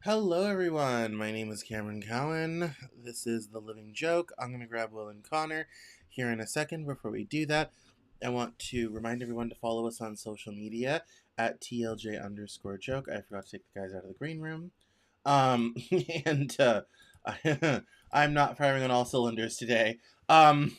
Hello, everyone. My name is Cameron Cowan. This is The Living Joke. I'm going to grab Will and Connor here in a second. Before we do that, I want to remind everyone to follow us on social media at TLJ_joke. I forgot to take the guys out of the green room. Um, and I'm not firing on all cylinders today. Um,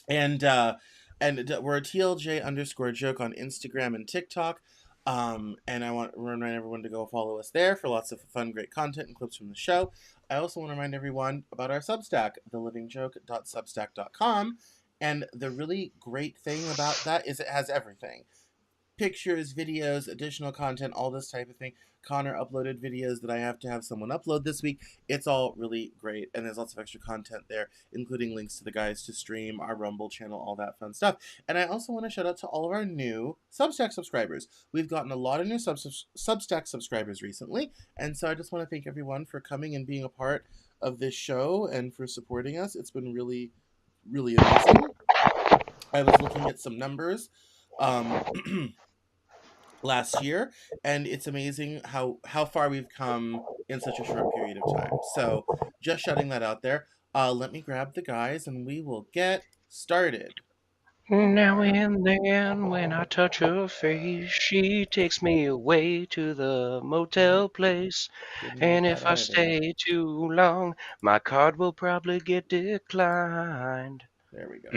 and we're TLJ_joke on Instagram and TikTok. And I want to remind everyone to go follow us there for lots of fun, great content and clips from the show. I also want to remind everyone about our Substack, thelivingjoke.substack.com. And the really great thing about that is it has everything: pictures, videos, additional content, all this type of thing. Connor uploaded videos that I have to have someone upload this week. It's all really great, and there's lots of extra content there, including links to the guys to stream, our Rumble channel, all that fun stuff. And I also want to shout out to all of our new Substack subscribers. We've gotten a lot of new Substack subscribers recently, and so I just want to thank everyone for coming and being a part of this show and for supporting us. It's been really, really amazing. I was looking at some numbers. Last year, and it's amazing how far we've come in such a short period of time. So just shutting that out there. Let me grab the guys and we will get started. Now and then, when I touch her face, she takes me away to the motel Nope, place. didn't want And that if I either. stay too long, my card will probably get declined. There we go.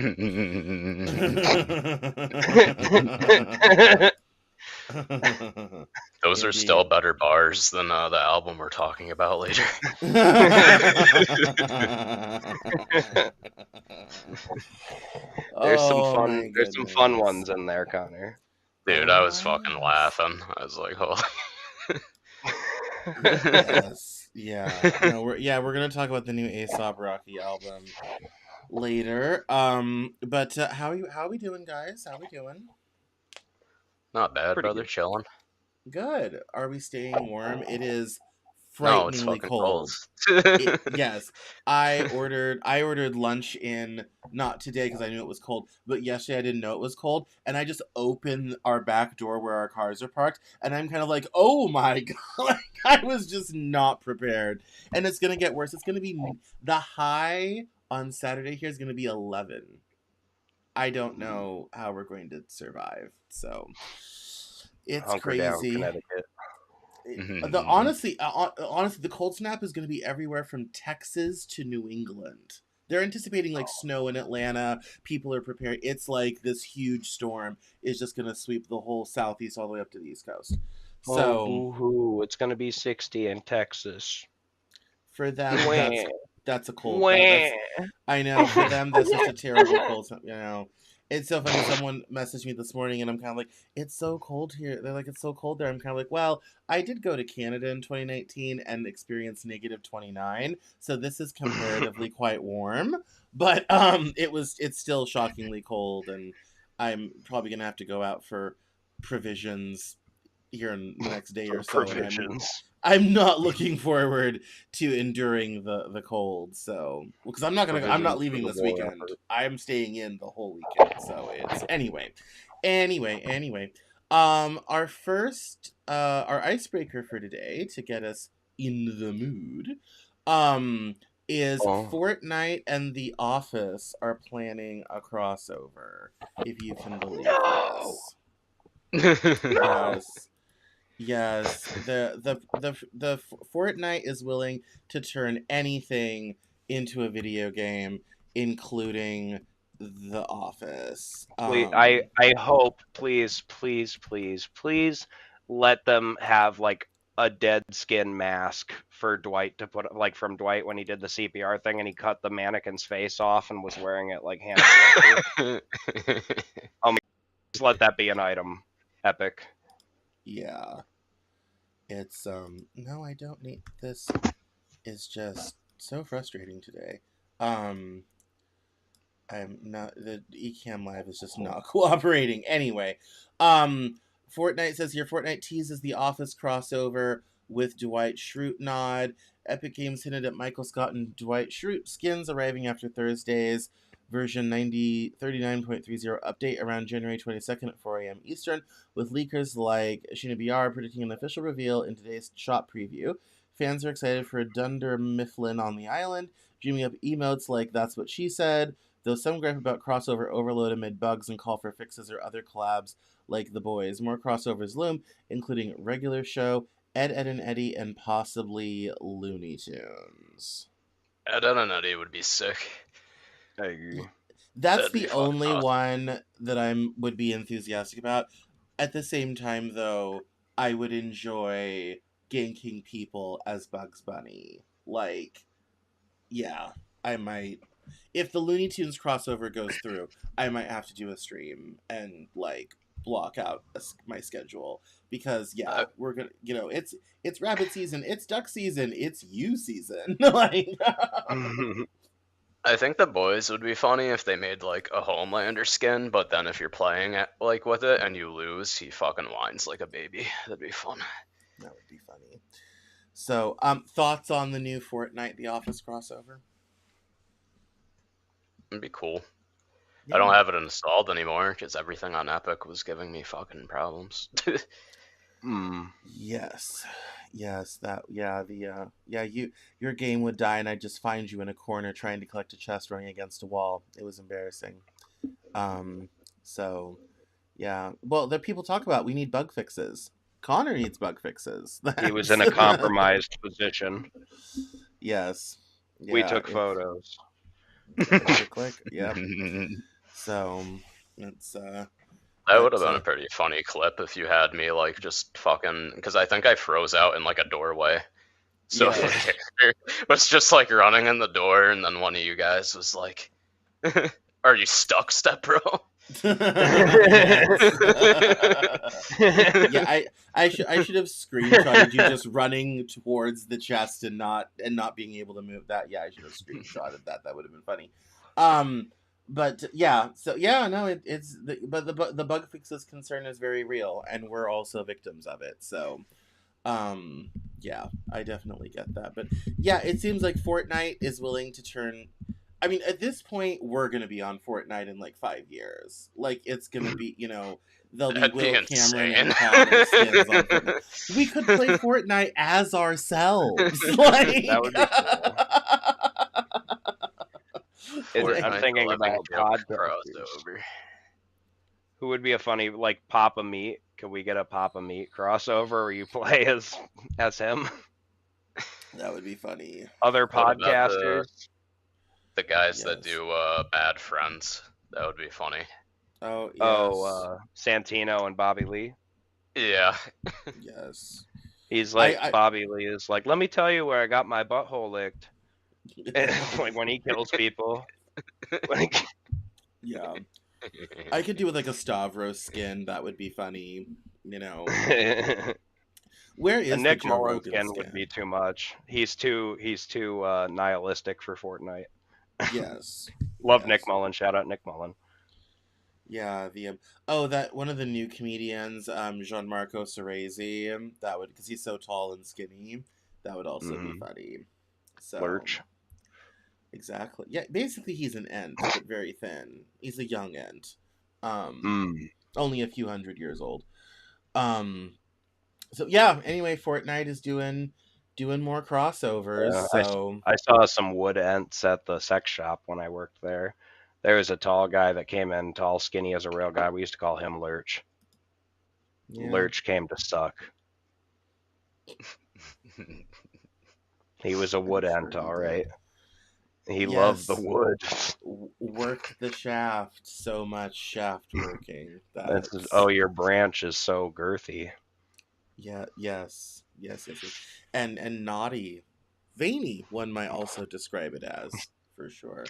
Those are still Indeed. better bars than the album we're talking about later. Oh my There's some fun goodness. ones in there, Connor. Dude, Oh I was my fucking yes. laughing. I was like, holy. Yes. Yeah. No, we're gonna talk about the new Aesop Rocky album later. But how are we doing, guys? How are we doing? Not bad, Pretty brother. good. Chilling. Good. Are we staying warm? It is No, it's frighteningly fucking cold. cold. Yes, I ordered lunch in, not today because I knew it was cold, but yesterday I didn't know it was cold, and I just opened our back door where our cars are parked, and I'm kind of like, oh my god, like, I was just not prepared, and it's gonna get worse. It's gonna be the high on Saturday here is gonna be 11. I don't know how we're going to survive, so it's Hunker down, crazy. Connecticut. Honestly, the cold snap is going to be everywhere from Texas to New England. They're anticipating like snow in Atlanta. People are prepared. It's like this huge storm is just going to sweep the whole southeast all the way up to the east coast. Oh, So boo hoo. It's going to be 60 in Texas. for them, Wah, that's a cold. That's wah. I know for them that's just a terrible cold. It's so funny. Someone messaged me this morning, and I'm kind of like, "It's so cold here." They're like, "It's so cold there." I'm kind of like, "Well, I did go to Canada in 2019 and experience -29, so this is comparatively quite warm, but it's still shockingly cold, and I'm probably gonna have to go out for provisions here in the next day or For so, and I'm provisions. I'm not looking forward to enduring the cold. So, because I'm not Provisions for leaving the this war weekend. effort. I'm staying in the whole weekend. So it's anyway. Our icebreaker for today to get us in the mood, um, is Oh. Fortnite and The Office are planning a crossover. If you can believe No! this. No! Yes. Yes, the Fortnite is willing to turn anything into a video game, including The Office. I hope, please let them have like a dead skin mask for Dwight to put, like from Dwight when he did the CPR thing and he cut the mannequin's face off and was wearing it like Hannibal Lecter. Just let that be an item. Epic. Yeah, it's no, I don't need this. Is just so frustrating today. Um, I'm not the Ecamm Live is just not cooperating. Anyway, Fortnite says here Fortnite teases the Office crossover with Dwight Schrute nod. Epic Games hinted at Michael Scott and Dwight Schrute skins arriving after Thursday's version 39.30 update around January 22nd at 4 a.m. Eastern, with leakers like Sheena BR predicting an official reveal in today's shop preview. Fans are excited for Dunder Mifflin on the island, dreaming up emotes like That's What She Said, though some gripe about crossover overload amid bugs and call for fixes or other collabs like The Boys. More crossovers loom, including Regular Show, Ed, Ed and Eddie, and possibly Looney Tunes. Ed, Ed and Eddie would be sick. I agree. That's That'd be the fucking only awesome. one that would be enthusiastic about. At the same time, though, I would enjoy ganking people as Bugs Bunny. Like, yeah, I might. If the Looney Tunes crossover goes through, I might have to do a stream and like block out my schedule because we're gonna, it's rabbit season, it's duck season, it's you season. Like, I think The Boys would be funny if they made like a Homelander skin, but then if you're playing it like with it and you lose, he fucking whines like a baby. That'd be fun. that would be funny. So, thoughts on the new Fortnite The Office crossover? It'd be cool. Yeah. I don't have it installed anymore because everything on Epic was giving me fucking problems. Yes, your game would die, and I'd just find you in a corner trying to collect a chest running against a wall. It was embarrassing. So, yeah. Well, the people talk about we need bug fixes. Connor needs bug fixes. He was in a compromised position. Yes. We took photos. Click. Yeah. So it's That would have been a pretty funny clip if you had me like just fucking, because I think I froze out in like a doorway. So Yeah. the character was just like running in the door, and then one of you guys was like, "Are you stuck, Step Bro?" Yeah, I should have screenshotted you just running towards the chest and not being able to move. That, yeah, I should have screenshotted that. That would have been funny. But yeah, so yeah, no, it's the bug fixes concern is very real, and we're also victims of it. So, yeah, I definitely get that. But yeah, it seems like Fortnite is willing to turn. I mean, at this point, we're gonna be on Fortnite in like 5 years. Like, it's gonna be, there'll be That'd be Will Cameron insane. and Connor skins on Fortnite. We could play Fortnite as ourselves. Like, That would be cool. I'm Fortnite thinking 11 about joke podcasters. crossover. Who would be a funny, like, Papa Meat? Could we get a Papa Meat crossover where you play as him? That would be funny. Other What about podcasters? The guys that Yes. do Bad Friends. That would be funny. Oh, yes. Oh, Santino and Bobby Lee. Yeah. Yes. He's like, I- Bobby Lee is like, let me tell you where I got my butthole licked. Like when he kills people. Like, Yeah. I could do with like a Stavros skin. That would be funny. Where is a Nick the Joe Mullen Rogan skin would be too much. He's too nihilistic for Fortnite. Yes. Love Yes. Nick Mullen. Shout out Nick Mullen. Yeah, that one of the new comedians, Gianmarco Cerezi, that would, because he's so tall and skinny, that would also be funny. So, Lurch. Exactly. Yeah, basically he's an Ent, but very thin. He's a young Ent. Only a few hundred years old. So yeah, anyway, Fortnite is doing more crossovers, Yeah, so I saw some wood ents at the sex shop when I worked there. There was a tall guy that came in, tall, skinny as a real guy. We used to call him Lurch. yeah. Lurch came to suck. He was a wood I'm sure ent, he all did. right. He loved the Yes. wood. Work the shaft, so much shaft working. Your branch is so girthy. Yeah, yes. And naughty. Veiny, one might also describe it as, for sure.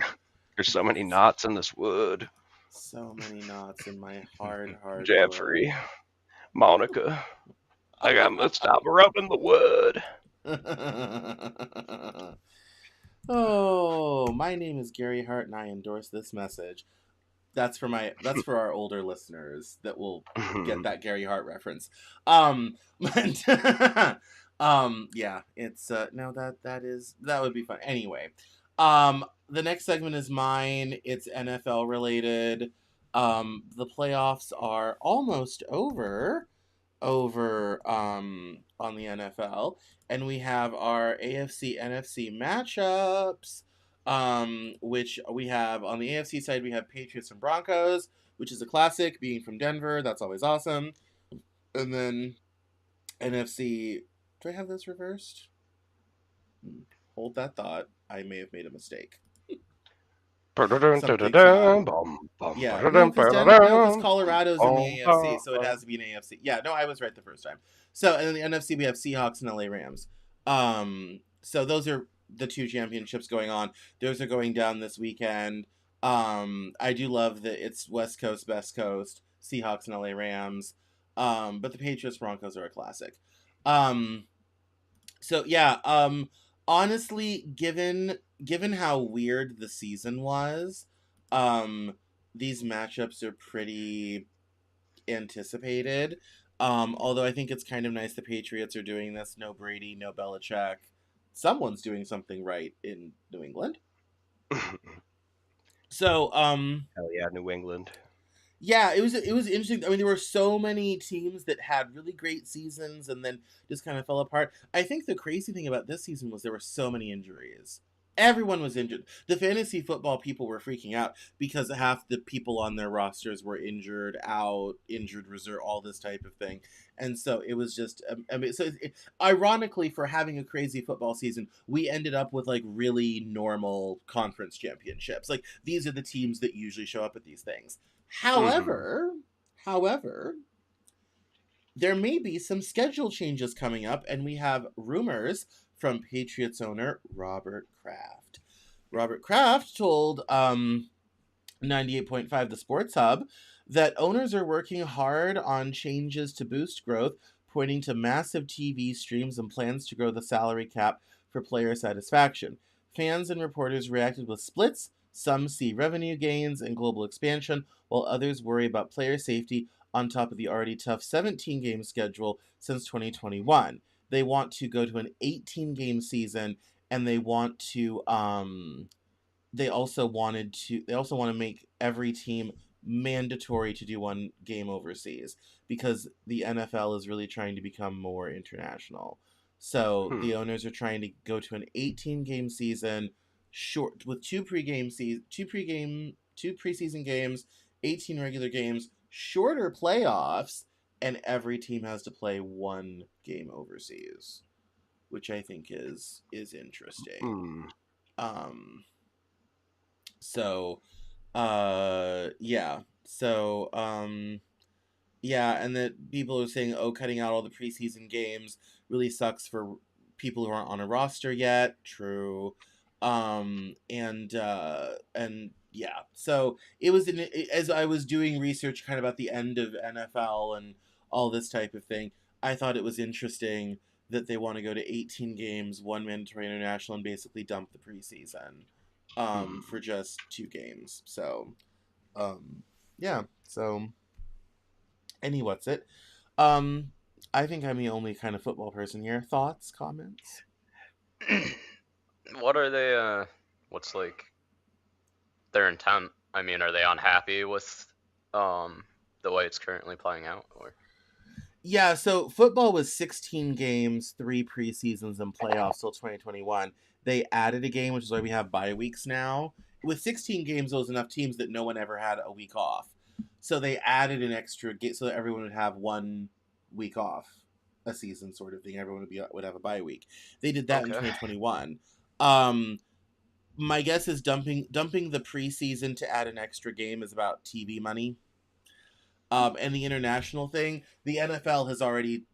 There's so many knots in this wood. So many knots in my hard Jeffrey, Monica, I got to stop rubbing the wood. wood. Oh, my name is Gary Hart, and I endorse this message. That's for our older listeners that will get that Gary Hart reference. Yeah, it's that would be fun. Anyway, The next segment is mine. It's NFL related. The playoffs are almost over on the NFL, and we have our AFC NFC matchups. Which we have on the AFC side, we have Patriots and Broncos, which is a classic. Being from Denver, that's always awesome. And then NFC. Do I have this reversed? Hold that thought. I may have made a mistake. Something's not. Yeah, no, because Colorado's in the AFC, so it has to be an AFC. Yeah, no, I was right the first time. So, and in the NFC, we have Seahawks and LA Rams. So those are the two championships going on. Those are going down this weekend. I do love that it's West Coast, Best Coast, Seahawks and LA Rams. But the Patriots Broncos are a classic. So yeah, honestly, given how weird the season was, these matchups are pretty anticipated. Although I think it's kind of nice the Patriots are doing this. No Brady, no Belichick. Someone's doing something right in New England. So, Hell yeah, New England. yeah, it was interesting. I mean, there were so many teams that had really great seasons and then just kind of fell apart. I think the crazy thing about this season was there were so many injuries. Everyone was injured. The fantasy football people were freaking out because half the people on their rosters were injured, out, injured reserve, all this type of thing. And so it was just, I mean, so ironically, for having a crazy football season, we ended up with like really normal conference championships. Like these are the teams that usually show up at these things. However, there may be some schedule changes coming up, and we have rumors from Patriots owner Robert Kraft. Robert Kraft told 98.5 The Sports Hub that owners are working hard on changes to boost growth, pointing to massive TV streams and plans to grow the salary cap for player satisfaction. Fans and reporters reacted with splits. Some see revenue gains and global expansion, while others worry about player safety on top of the already tough 17-game schedule since 2021. They want to go to an 18-game season, and they want to they also want to make every team mandatory to do one game overseas because the NFL is really trying to become more international. So the owners are trying to go to an 18-game season, short with two preseason games, 18 regular games, shorter playoffs, and every team has to play one game overseas, which I think is interesting. So, yeah. So, yeah, and that people are saying, oh, cutting out all the preseason games really sucks for people who aren't on a roster yet. True. And yeah, so it was as I was doing research kind of about the end of NFL and all this type of thing, I thought it was interesting that they want to go to 18 games, one mandatory international, and basically dump the preseason for just 2 games. So, yeah. So, what's it? I think I'm the only kind of football person here. Thoughts, comments? What are they? What's like their intent? I mean, are they unhappy with the way it's currently playing out, or? Yeah, so football was 16 games, 3 preseasons, and playoffs till 2021. They added a game, which is why we have bye weeks now. With 16 games, there was enough teams that no one ever had a week off. So they added an extra game so that everyone would have 1 week off a season, sort of thing. Everyone would have a bye week. They did that in 2021. My guess is dumping the preseason to add an extra game is about TV money. And the international thing, the NFL has already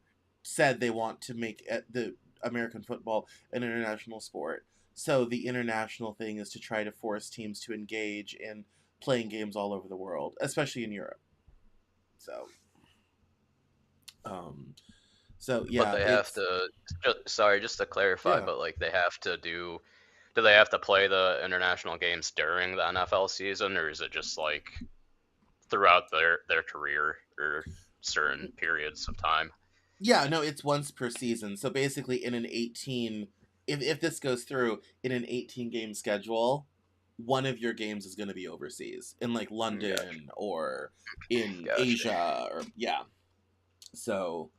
said they want to make the American football an international sport. So the international thing is to try to force teams to engage in playing games all over the world, especially in Europe. So, yeah. But they have to. Sorry, just to clarify, but like they have to do. Do they have to play the international games during the NFL season, or is it just like throughout their career or certain periods of time? Yeah, no, it's once per season. So basically, in an 18 if this goes through in an 18-game schedule, one of your games is going to be overseas in like London or in Asia or So,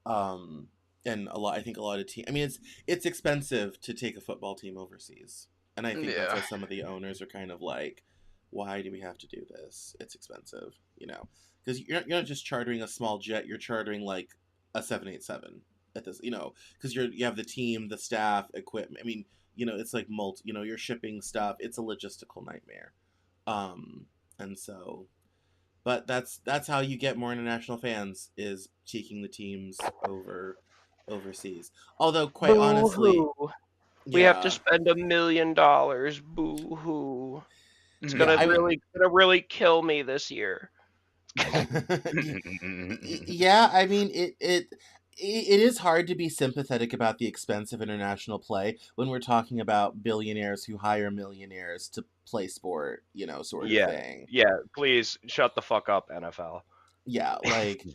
and I think a lot of teams. I mean, it's expensive to take a football team overseas, and I think that's why some of the owners are kind of like, why do we have to do this? It's expensive, because you're not just chartering a small jet. You're chartering like a 787 at this, because you have the team, the staff, equipment. I mean, it's like you're shipping stuff. It's a logistical nightmare, and so. But that's how you get more international fans, is taking the teams overseas. Although, quite honestly, we have to spend $1 million. Boo hoo! It's gonna really kill me this year. Yeah, I mean it is hard to be sympathetic about the expense of international play when we're talking about billionaires who hire millionaires to play sport, sort of thing. Yeah, please shut the fuck up, NFL. Yeah, like,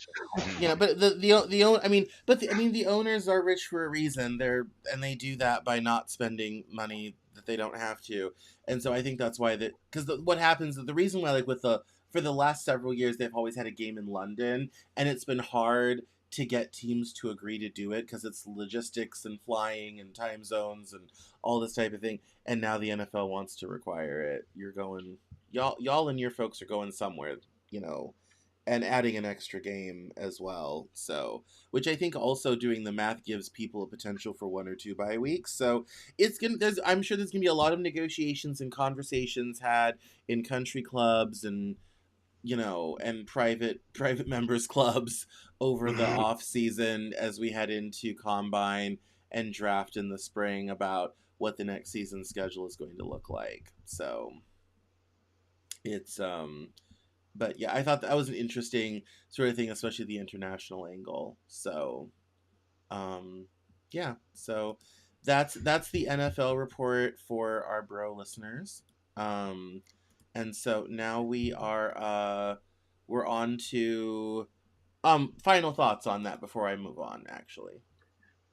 but the owners are rich for a reason. They do that by not spending money that they don't have to, and so I think that's why because what happens, the reason why, like, for the last several years they've always had a game in London, and it's been hard to get teams to agree to do it because it's logistics and flying and time zones and all this type of thing. And now the NFL wants to require it. Y'all and your folks are going somewhere, and adding an extra game as well. So, which I think also doing the math gives people a potential for 1 or 2 bye weeks. So I'm sure there's gonna be a lot of negotiations and conversations had in country clubs and and private members clubs over the off season as we head into combine and draft in the spring about what the next season schedule is going to look like. So it's but yeah, I thought that was an interesting sort of thing, especially the international angle. So yeah, so that's the NFL report for our bro listeners. And so now we're on to final thoughts on that before I move on, actually.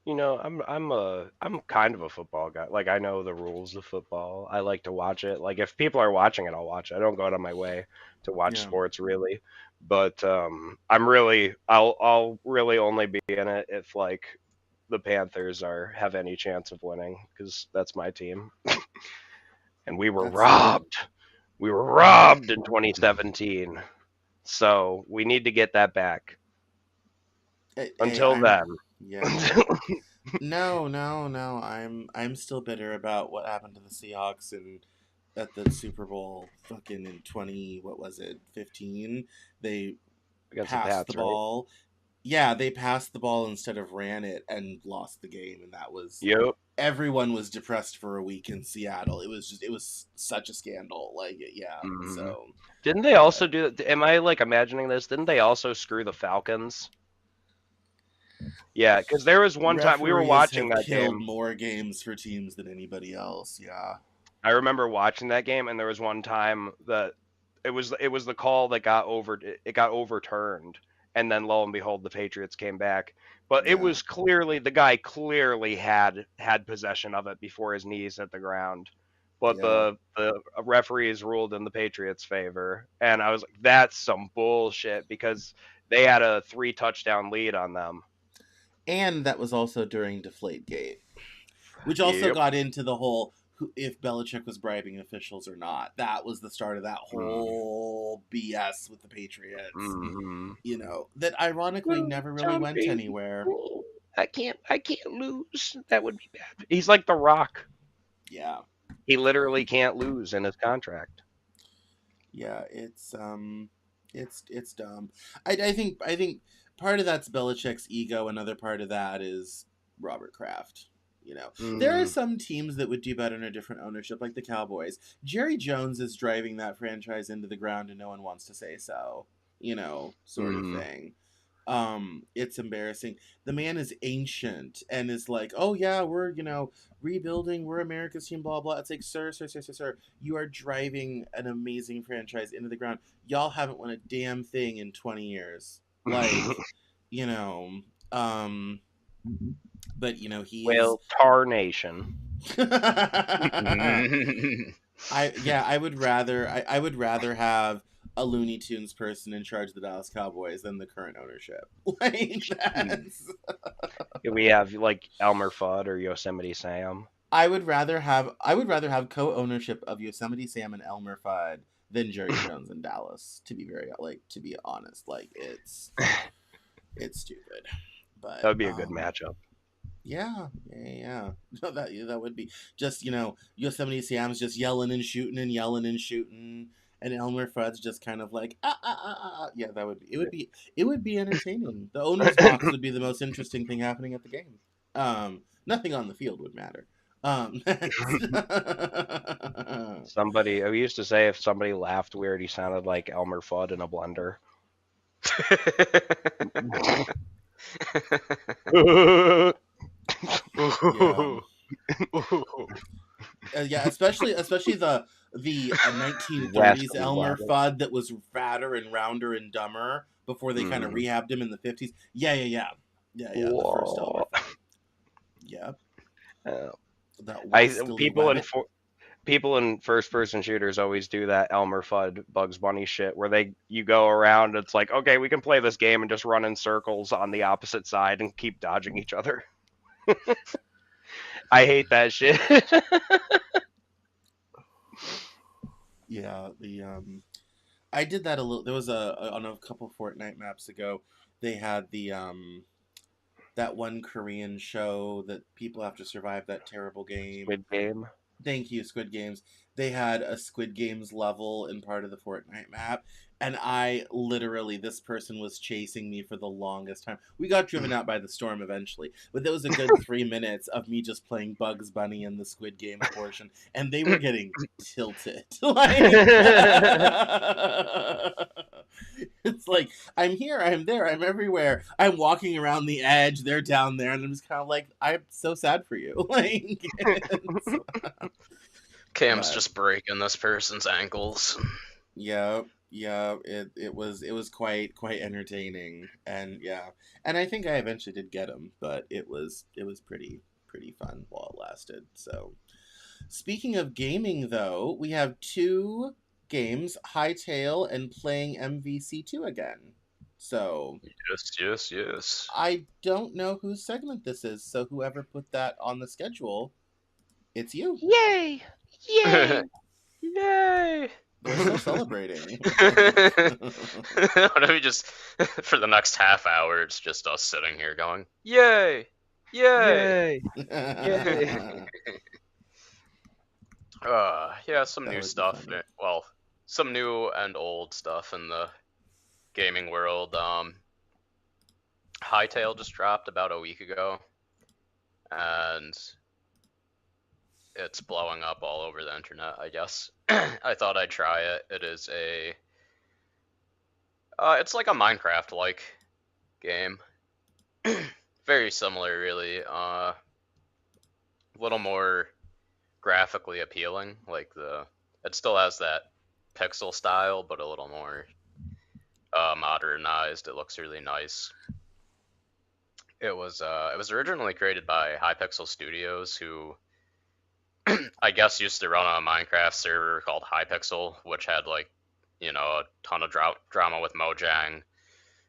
I'm kind of a football guy. Like, I know the rules of football. I like to watch it. Like, if people are watching it, I'll watch it. I don't go out of my way to watch sports, really. But I'll really only be in it if, like, the Panthers have any chance of winning, because that's my team. And we were robbed. We were robbed in 2017. So we need to get that back. Until then. Yeah. No. I'm still bitter about what happened to the Seahawks at the Super Bowl fucking in 15. They passed the ball. Right? Yeah, they passed the ball instead of ran it and lost the game, and that was everyone was depressed for a week in Seattle. It was such a scandal. Like, yeah. Mm-hmm. So didn't they also do? Am I like imagining this? Didn't they also screw the Falcons? Yeah, because there was one time we were watching that game. More games for teams than anybody else. Yeah, I remember watching that game, and there was one time that it was the call that got overturned, and then lo and behold, the Patriots came back. But it was the guy clearly had possession of it before his knees hit the ground. But the referees ruled in the Patriots' favor, and I was like, that's some bullshit, because they had a 3-touchdown lead on them. And that was also during Deflategate, which also got into the whole if Belichick was bribing officials or not. That was the start of that whole BS with the Patriots. Mm-hmm. That ironically never really went anywhere. I can't lose. That would be bad. He's like The Rock. Yeah. He literally can't lose in his contract. Yeah, it's dumb. I think part of that's Belichick's ego. Another part of that is Robert Kraft. There are some teams that would do better in a different ownership, like the Cowboys. Jerry Jones is driving that franchise into the ground, and no one wants to say so. Sort of thing. It's embarrassing. The man is ancient and is like, oh yeah, we're rebuilding. We're America's team. Blah blah. It's like, sir, you are driving an amazing franchise into the ground. Y'all haven't won a damn thing in 20 years. Like, But you know, he's Well, Tarnation. I would rather I would rather have a Looney Tunes person in charge of the Dallas Cowboys than the current ownership. Like that's We have like Elmer Fudd or Yosemite Sam. I would rather have co-ownership of Yosemite Sam and Elmer Fudd than Jerry Jones and Dallas. To be honest, like it's stupid. But That would be a good matchup. Yeah. No, that would be just Yosemite Sam's just yelling and shooting, and Elmer Fudd's just kind of like Yeah, that would be it would be entertaining. The owner's box would be the most interesting thing happening at the game. Nothing on the field would matter. Somebody, I used to say if somebody laughed weird, he sounded like Elmer Fudd in a blender. Yeah, especially the 1930s Elmer Fudd that was fatter and rounder and dumber before they kind of rehabbed him in the 50s. Yeah. The first Elmer Fudd. Yeah. People in first-person shooters always do that Elmer Fudd Bugs Bunny shit where you go around. It's like, okay, we can play this game and just run in circles on the opposite side and keep dodging each other. I hate that shit. Yeah, I did that a little. There was on a couple Fortnite maps ago. They had that one Korean show that people have to survive that terrible game. Squid Game. Thank you, Squid Games. They had a Squid Games level in part of the Fortnite map, and this person was chasing me for the longest time. We got driven out by the storm eventually, but there was a good 3 minutes of me just playing Bugs Bunny in the Squid Game portion, and they were getting tilted. It's like, I'm here, I'm there, I'm everywhere. I'm walking around the edge, they're down there, and I'm just kind of like, I'm so sad for you. Cam's just breaking this person's ankles. Yeah, it was quite entertaining, and I think I eventually did get him, but it was pretty fun while it lasted. So, speaking of gaming, though, we have 2 games, Hytale and playing MVC2 again. So yes. I don't know whose segment this is, so whoever put that on the schedule, it's you. Yay! Yay! They're still celebrating. What if we just, for the next half hour, it's just us sitting here going, yay! Yay! Yay! Some new stuff. Well, some new and old stuff in the gaming world. Hytale just dropped about a week ago, and it's blowing up all over the internet, I guess. I thought I'd try it. It is it's like a Minecraft-like game. Very similar, really. A little more graphically appealing. It still has that pixel style, but a little more modernized. It looks really nice. It was originally created by Hypixel Studios, who I guess used to run a Minecraft server called Hypixel, which had a ton of drama with Mojang.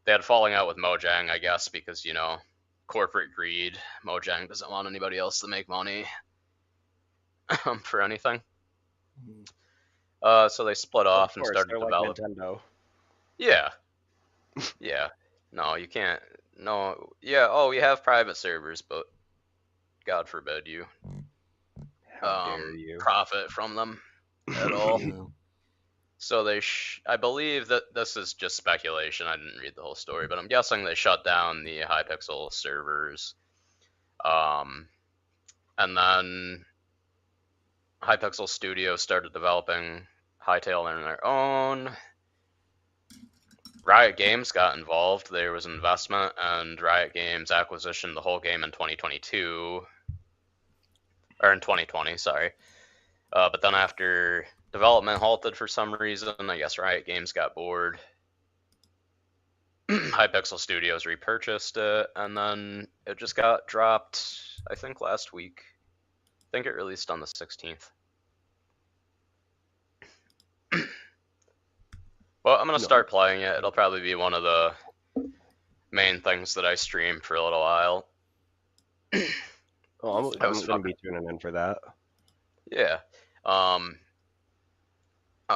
They had falling out with Mojang, I guess, because corporate greed. Mojang doesn't want anybody else to make money for anything. So they split off and started developing. Nintendo. Yeah. No, you can't. No. Yeah. Oh, we have private servers, but God forbid you. How dare you profit from them at all. So I believe that this is just speculation. I didn't read the whole story, but I'm guessing they shut down the Hypixel servers. And then Hypixel Studios started developing Hytale on their own. Riot Games got involved. There was an investment, and Riot Games acquisitioned the whole game in 2022. Or in 2020, sorry. But then after development halted for some reason, I guess Riot Games got bored. Hypixel Studios repurchased it, and then it just got dropped, I think, last week. I think it released on the 16th. Well, I'm going to start playing it. It'll probably be one of the main things that I stream for a little while. Oh, I'm going to be tuning in for that. Yeah. Oh,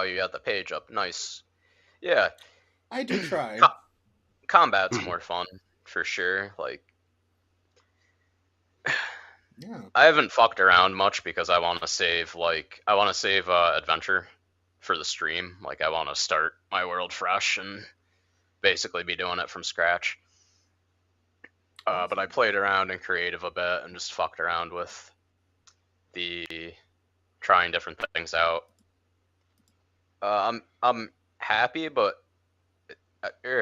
you got the page up. Nice. Yeah. I do try. Combat's more fun, for sure. Like, yeah. I haven't fucked around much because I want to save, adventure for the stream. Like, I want to start my world fresh and basically be doing it from scratch. But I played around in creative a bit and just fucked around with trying different things out. I'm happy, but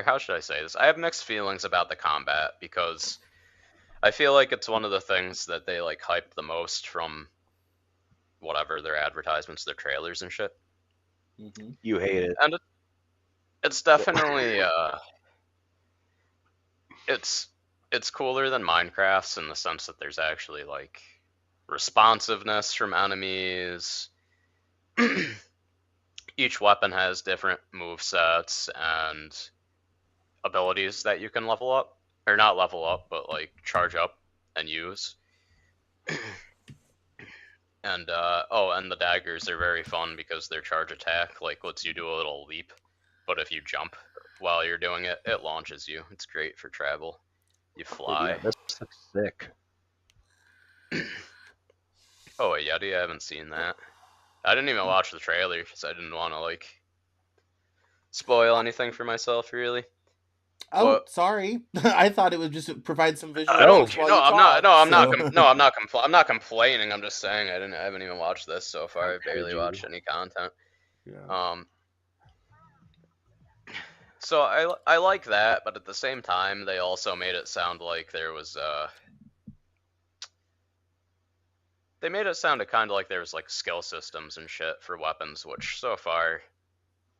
how should I say this? I have mixed feelings about the combat because I feel like it's one of the things that they like hype the most from whatever their advertisements, their trailers and shit. Mm-hmm. You hate it, and it's definitely it's cooler than Minecraft's in the sense that there's actually like responsiveness from enemies. Each weapon has different move sets and abilities that you can level up, or not level up, but like charge up and use. And and the daggers are very fun because their charge attack like lets you do a little leap, but if you jump while you're doing it, it launches you. It's great for travel. You fly. Yeah, that's sick. Oh, a Yeti? I haven't seen that. I didn't even watch the trailer because I didn't want to like spoil anything for myself, really. Oh, sorry. I thought it would just provide some visual. I'm not complaining. I'm just saying I haven't even watched this so far. I barely watched any content. Yeah. So I like that, but at the same time, they also made it sound like there was they made it sound kind of like there was like skill systems and shit for weapons, which so far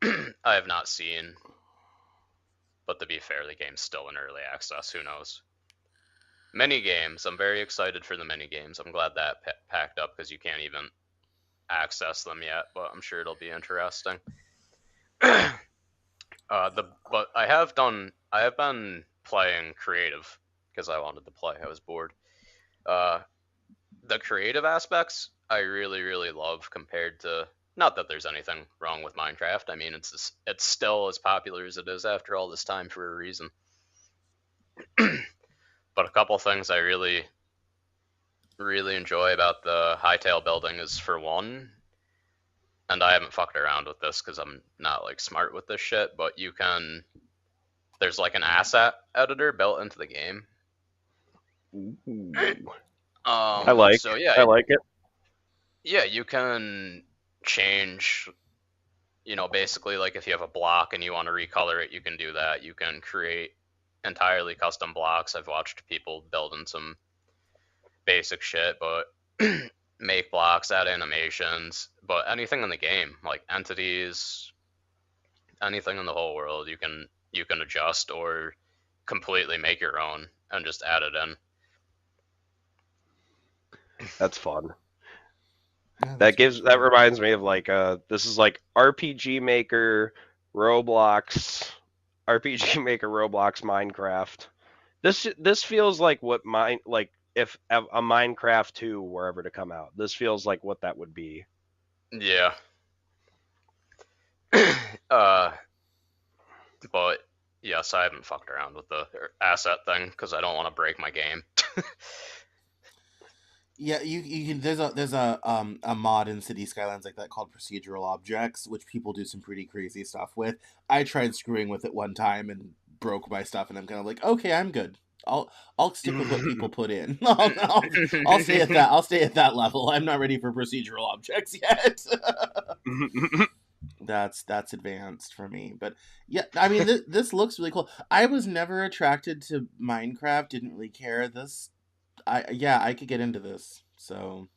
I have not seen. But to be fair, the game's still in early access. Who knows? Mini games. I'm very excited for the mini games. I'm glad that packed up because you can't even access them yet. But I'm sure it'll be interesting. But I have been playing creative because I wanted to play. I was bored. The creative aspects I really, really love compared to. Not that there's anything wrong with Minecraft. I mean, it's still as popular as it is after all this time for a reason. But a couple things I really, really enjoy about the Hytale building is, for one, and I haven't fucked around with this because I'm not like smart with this shit, but there's like an asset editor built into the game. I like it. Yeah, you can change, basically like if you have a block and you want to recolor it, you can do that. You can create entirely custom blocks. I've watched people building some basic shit, but make blocks, add animations, but anything in the game, like entities, anything in the whole world, you can adjust or completely make your own and just add it in. That's fun. That reminds me of like this is like RPG Maker, Roblox, Minecraft. This feels like what if a Minecraft 2 were ever to come out. This feels like what that would be. Yeah. But yes, I haven't fucked around with the asset thing because I don't want to break my game. Yeah, you can. There's a mod in City Skylines like that called Procedural Objects, which people do some pretty crazy stuff with. I tried screwing with it one time and broke my stuff, and I'm kind of like, okay, I'm good. I'll stick with what people put in. I'll stay at that. I'll stay at that level. I'm not ready for procedural objects yet. That's advanced for me, but yeah, I mean this looks really cool. I was never attracted to Minecraft. Didn't really care. I could get into this, so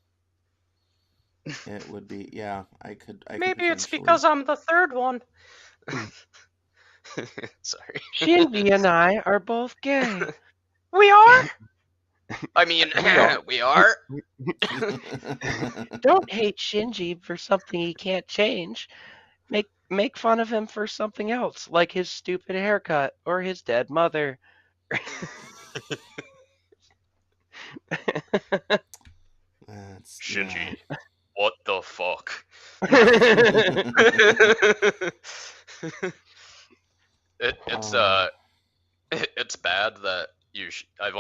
it would be I could. Maybe it's because I'm the third one. Sorry. Shinji and I are both gay. We are? I mean, are. we are. Don't hate Shinji for something he can't change. Make fun of him for something else, like his stupid haircut or his dead mother. That's Shinji, what the fuck? It's bad that I've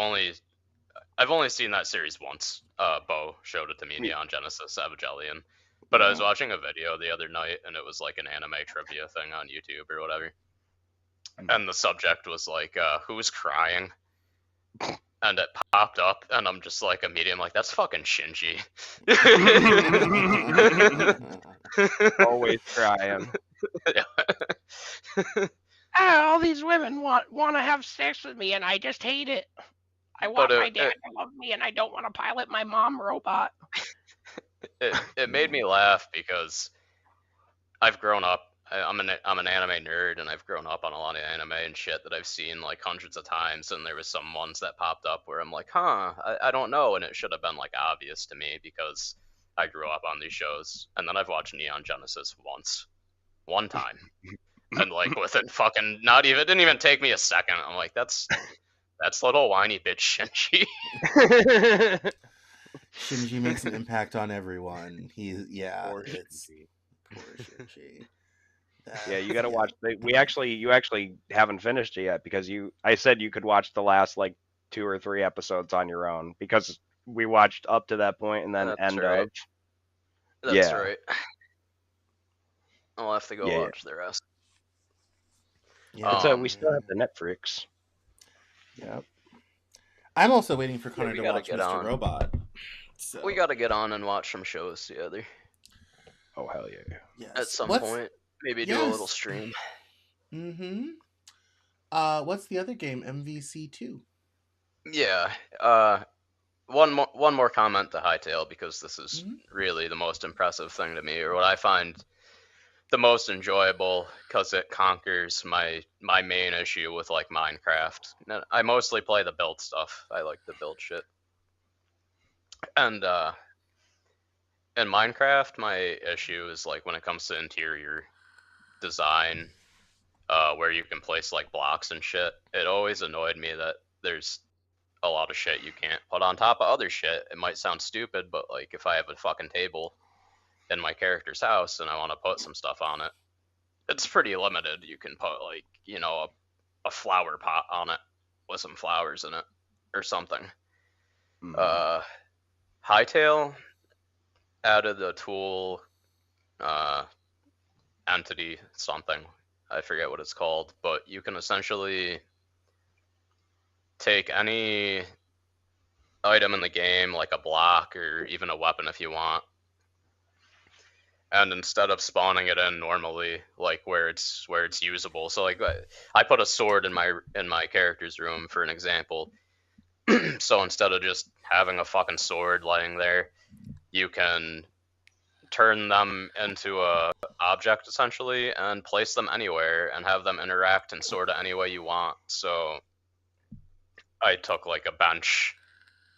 only seen that series once. Bo showed it to me, Neon Genesis Evangelion. But I was watching a video the other night, and it was like an anime trivia thing on YouTube or whatever. And the subject was like, who's crying? And it popped up, and I'm just like, immediately, I'm like, that's fucking Shinji. Always crying. All these women want to have sex with me, and I just hate it. I want my dad to love me, and I don't want to pilot my mom robot. It made me laugh because I've grown up. I'm an anime nerd, and I've grown up on a lot of anime and shit that I've seen like hundreds of times. And there was some ones that popped up where I'm like, I don't know, and it should have been like obvious to me because I grew up on these shows. And then I've watched Neon Genesis one time, and like within fucking didn't even take me a second. I'm like, that's little whiny bitch Shinji. Shinji makes an impact on everyone. Poor Shinji. Yeah, you gotta watch. You actually haven't finished it yet because I said you could watch the last like 2 or 3 episodes on your own because we watched up to that point and then That's right. That's right. I'll have to go watch the rest. Yeah, we still have the Netflix. Yep. I'm also waiting for Connor to watch Mr. Robot. So. We gotta get on and watch some shows together. Oh hell yeah! Yes. At some point, maybe do a little stream. Mm-hmm. What's the other game? MVC2. Yeah. One more comment to Hytale because this is really the most impressive thing to me, or what I find the most enjoyable, because it conquers my main issue with like Minecraft. I mostly play the build stuff. I like to build shit. And in Minecraft, my issue is like when it comes to interior design, where you can place like blocks and shit. It always annoyed me that there's a lot of shit you can't put on top of other shit. It might sound stupid, but like if I have a fucking table in my character's house and I want to put some stuff on it, it's pretty limited. You can put like, a flower pot on it with some flowers in it or something. Hytale added a tool, entity something, I forget what it's called, but you can essentially take any item in the game, like a block or even a weapon if you want, and instead of spawning it in normally, like where it's usable, so like I put a sword in my character's room for an example. So instead of just having a fucking sword laying there, you can turn them into a object essentially and place them anywhere and have them interact in sort of any way you want. So I took like a bench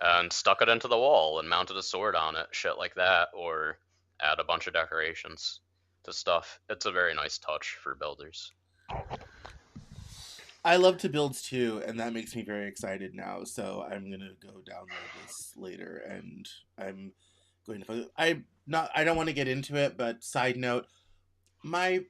and stuck it into the wall and mounted a sword on it, shit like that, or add a bunch of decorations to stuff. It's a very nice touch for builders. I love to build too, and that makes me very excited now. So I'm gonna go download this later, and I'm going to. I don't want to get into it, but side note, my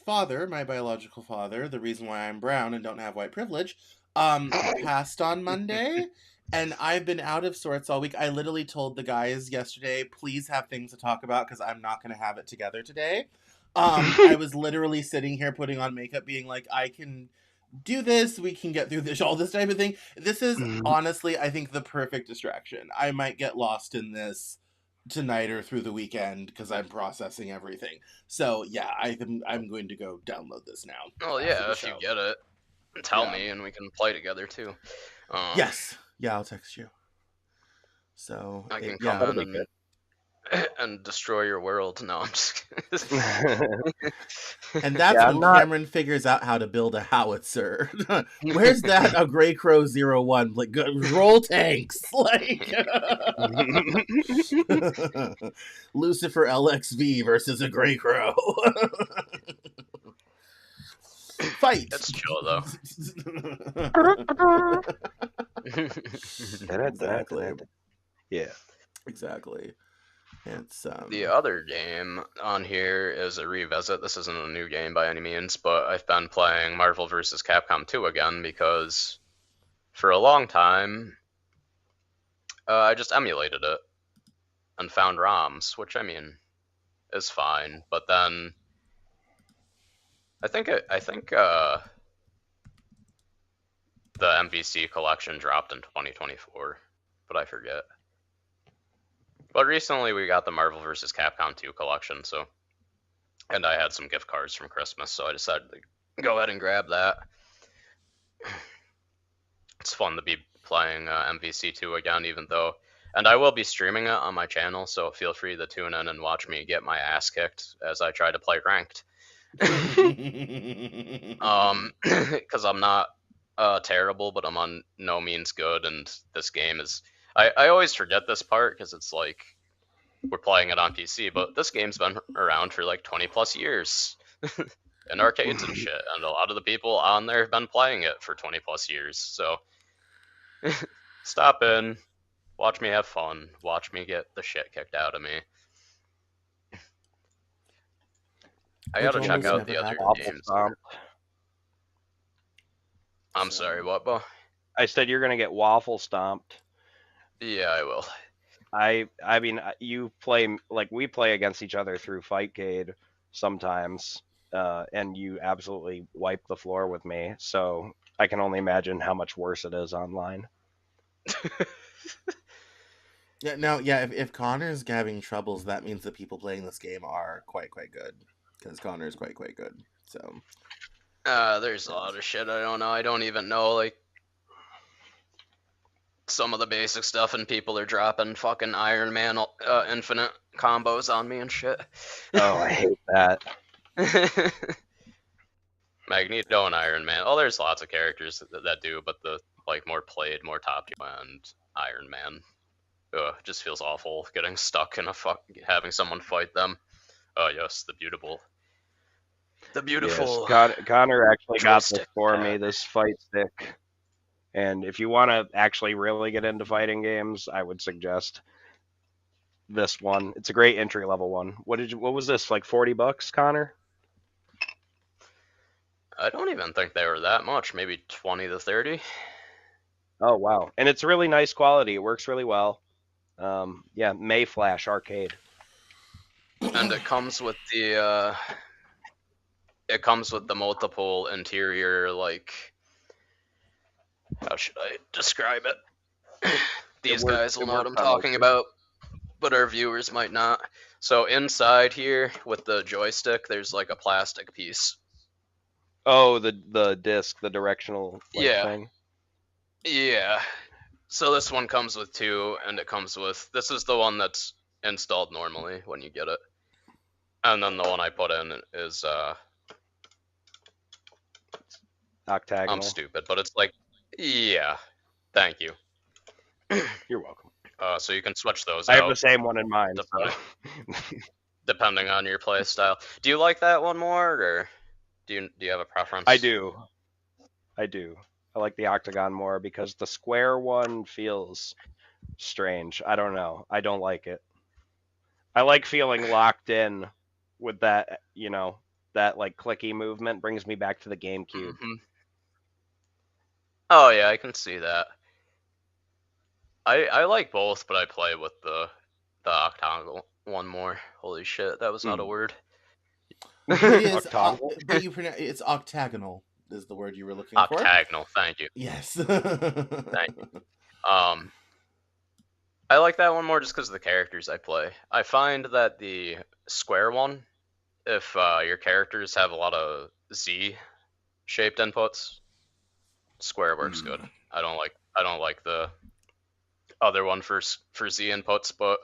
father, my biological father, the reason why I'm brown and don't have white privilege, passed on Monday, and I've been out of sorts all week. I literally told the guys yesterday, please have things to talk about because I'm not going to have it together today. I was literally sitting here putting on makeup, being like, I can do this, we can get through this, all this type of thing. This is honestly, I think, the perfect distraction. I might get lost in this tonight or through the weekend because I'm processing everything. So yeah, I'm going to go download this now. Oh yeah, if you get it, tell me and we can play together too. Yes, yeah, I'll text you. So I can come in and destroy your world. No, I'm just kidding. And that's Yeah, when I'm not. Cameron figures out how to build a howitzer. Where's that? A Grey Crow 01. Like, roll tanks. Like, Lucifer LXV versus a Grey Crow. Fight. It's chill though. Exactly. Yeah. Exactly. It's The other game on here is a revisit. This isn't a new game by any means, but I've been playing Marvel vs. Capcom 2 again because for a long time I just emulated it and found ROMs, which I mean is fine. But then I think the MVC collection dropped in 2024, but I forget. But recently we got the Marvel vs. Capcom 2 collection, and I had some gift cards from Christmas, so I decided to go ahead and grab that. It's fun to be playing MVC 2 again, and I will be streaming it on my channel, so feel free to tune in and watch me get my ass kicked as I try to play ranked. Because I'm not terrible, but I'm on no means good, and this game is... I always forget this part because it's like we're playing it on PC, but this game's been around for like 20 plus years in arcades and shit, and a lot of the people on there have been playing it for 20 plus years, so stop in, watch me have fun, watch me get the shit kicked out of me. I gotta check out the other games. I'm sorry, what, Bo? I said you're gonna get waffle stomped. Yeah, I will. I mean, you play like we play against each other through Fightcade sometimes, and you absolutely wipe the floor with me. So I can only imagine how much worse it is online. Yeah, no, yeah. If Connor's having troubles, that means the people playing this game are quite good, because Connor's quite good. So, there's a lot of shit I don't know. I don't even know like some of the basic stuff, and people are dropping fucking Iron Man infinite combos on me and shit. Oh, I hate that. Magneto and Iron Man. Oh, there's lots of characters that do, but the like more played, more top tier and Iron Man. Ugh, it just feels awful getting stuck in having someone fight them. Oh yes, the beautiful. Yes, Connor actually got this for me, this fight stick. And if you want to actually really get into fighting games, I would suggest this one. It's a great entry level one. What was this, like $40, Connor? I don't even think they were that much, maybe 20 to 30. Oh wow. And it's really nice quality. It works really well. Yeah, Mayflash Arcade. And it comes with the multiple interior, like, how should I describe it? These guys will know what I'm talking about, but our viewers might not. So inside here with the joystick, there's like a plastic piece. Oh, the disc, the directional thing. Yeah. So this one comes with two, and it comes with... This is the one that's installed normally when you get it. And then the one I put in is... octagonal. I'm stupid, but it's like... Yeah. Thank you. You're welcome. So you can switch those out. I have the same one in mind. Depending on your play style. Do you like that one more, or do you have a preference? I do. I like the octagon more because the square one feels strange. I don't know. I don't like it. I like feeling locked in with that, that like clicky movement brings me back to the GameCube. Mm-hmm. Oh yeah, I can see that. I like both, but I play with the octagonal one more. Holy shit, that was not a word. Octagonal? But it's octagonal is the word you were looking for. Octagonal, thank you. Yes. Thank you. I like that one more just because of the characters I play. I find that the square one, if your characters have a lot of Z-shaped inputs, square works good. I don't like the other one for Z inputs, but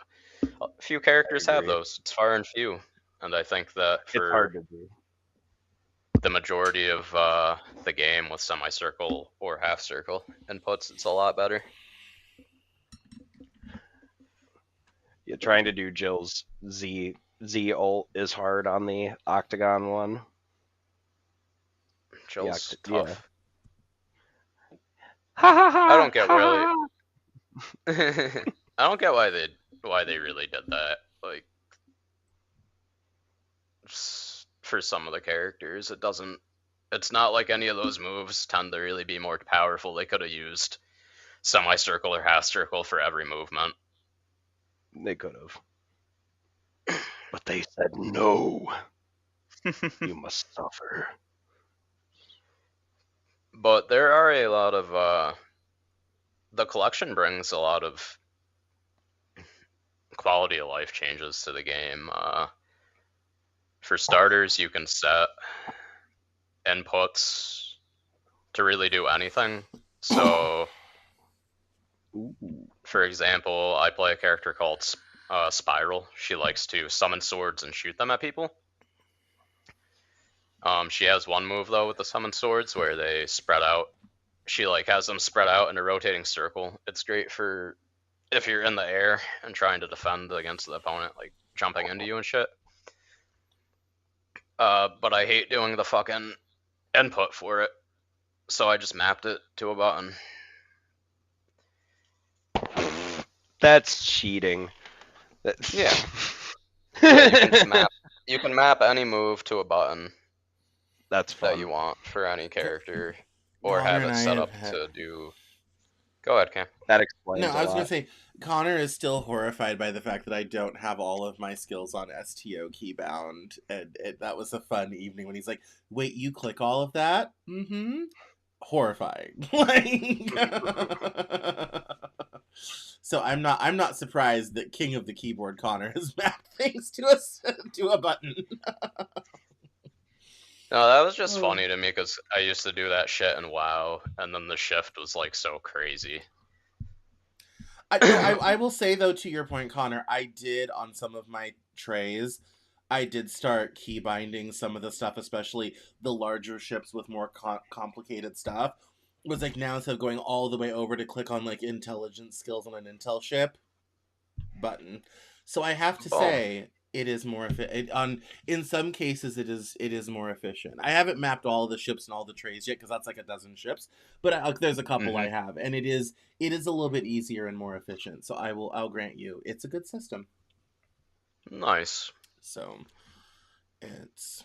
a few characters have those. It's far and few, and I think that it's hard to do. the majority of the game with semicircle or half circle inputs, it's a lot better. Yeah, trying to do Jill's Z ult is hard on the Octagon one. Jill's Yeah. tough. I don't get really. I don't get why they really did that. Like, for some of the characters, it's not like any of those moves tend to really be more powerful. They could have used semicircle or half circle for every movement. They could have. But they said no. You must suffer. But there are a lot of the collection brings a lot of quality of life changes to the game. For starters, you can set inputs to really do anything. So, for example, I play a character called Spiral. She likes to summon swords and shoot them at people. She has one move though with the summon swords where they spread out. She has them spread out in a rotating circle. It's great for if you're in the air and trying to defend against the opponent, like jumping into you and shit. But I hate doing the fucking input for it, so I just mapped it to a button. That's cheating. Yeah. You can map any move to a button. That's fun. That you want for any character, or have it set up to do. Go ahead, Cam. That explains. No, I was gonna say Connor is still horrified by the fact that I don't have all of my skills on STO keybound, and that was a fun evening when he's like, "Wait, you click all of that?" Mm-hmm. Horrifying. So I'm not surprised that King of the Keyboard Connor has mapped things to a button. No, that was just funny to me because I used to do that shit in WoW, and then the shift was so crazy. I will say though, to your point, Connor, I did on some of my trays, I did start key binding some of the stuff, especially the larger ships with more complicated stuff. It was now instead of going all the way over to click on intelligence skills on an intel ship button. So I have to say it is more efficient. In some cases, it is more efficient. I haven't mapped all the ships and all the trays yet because that's a dozen ships, but there's a couple I have, and it is a little bit easier and more efficient. So I'll grant you, it's a good system. Nice. So it's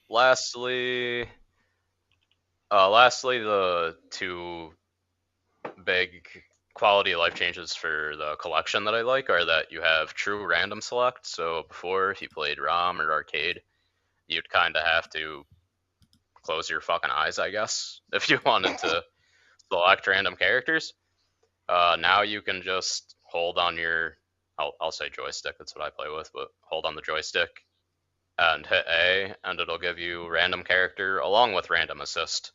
lastly, the two big quality of life changes for the collection that I like are that you have true random select. So before, if you played ROM or arcade, you'd kind of have to close your fucking eyes, I guess, if you wanted to select random characters. Now you can just hold on your, I'll say joystick, that's what I play with, but hold on the joystick and hit A, and it'll give you random character along with random assist.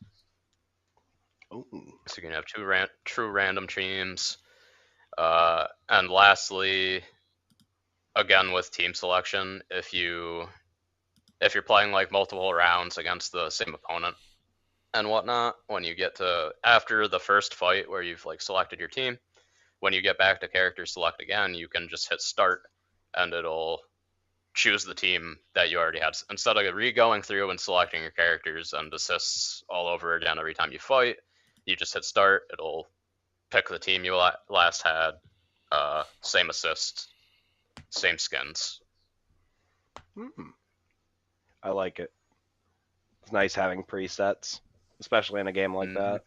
Ooh. So you can have true random teams. And lastly, again with team selection, if you're playing multiple rounds against the same opponent and whatnot, when you get to after the first fight where you've selected your team, when you get back to character select again, you can just hit start and it'll choose the team that you already had. Instead of re-going through and selecting your characters and assists all over again every time you fight, you just hit start, it'll pick the team you last had, same assists, same skins. I like it. It's nice having presets, especially in a game like that.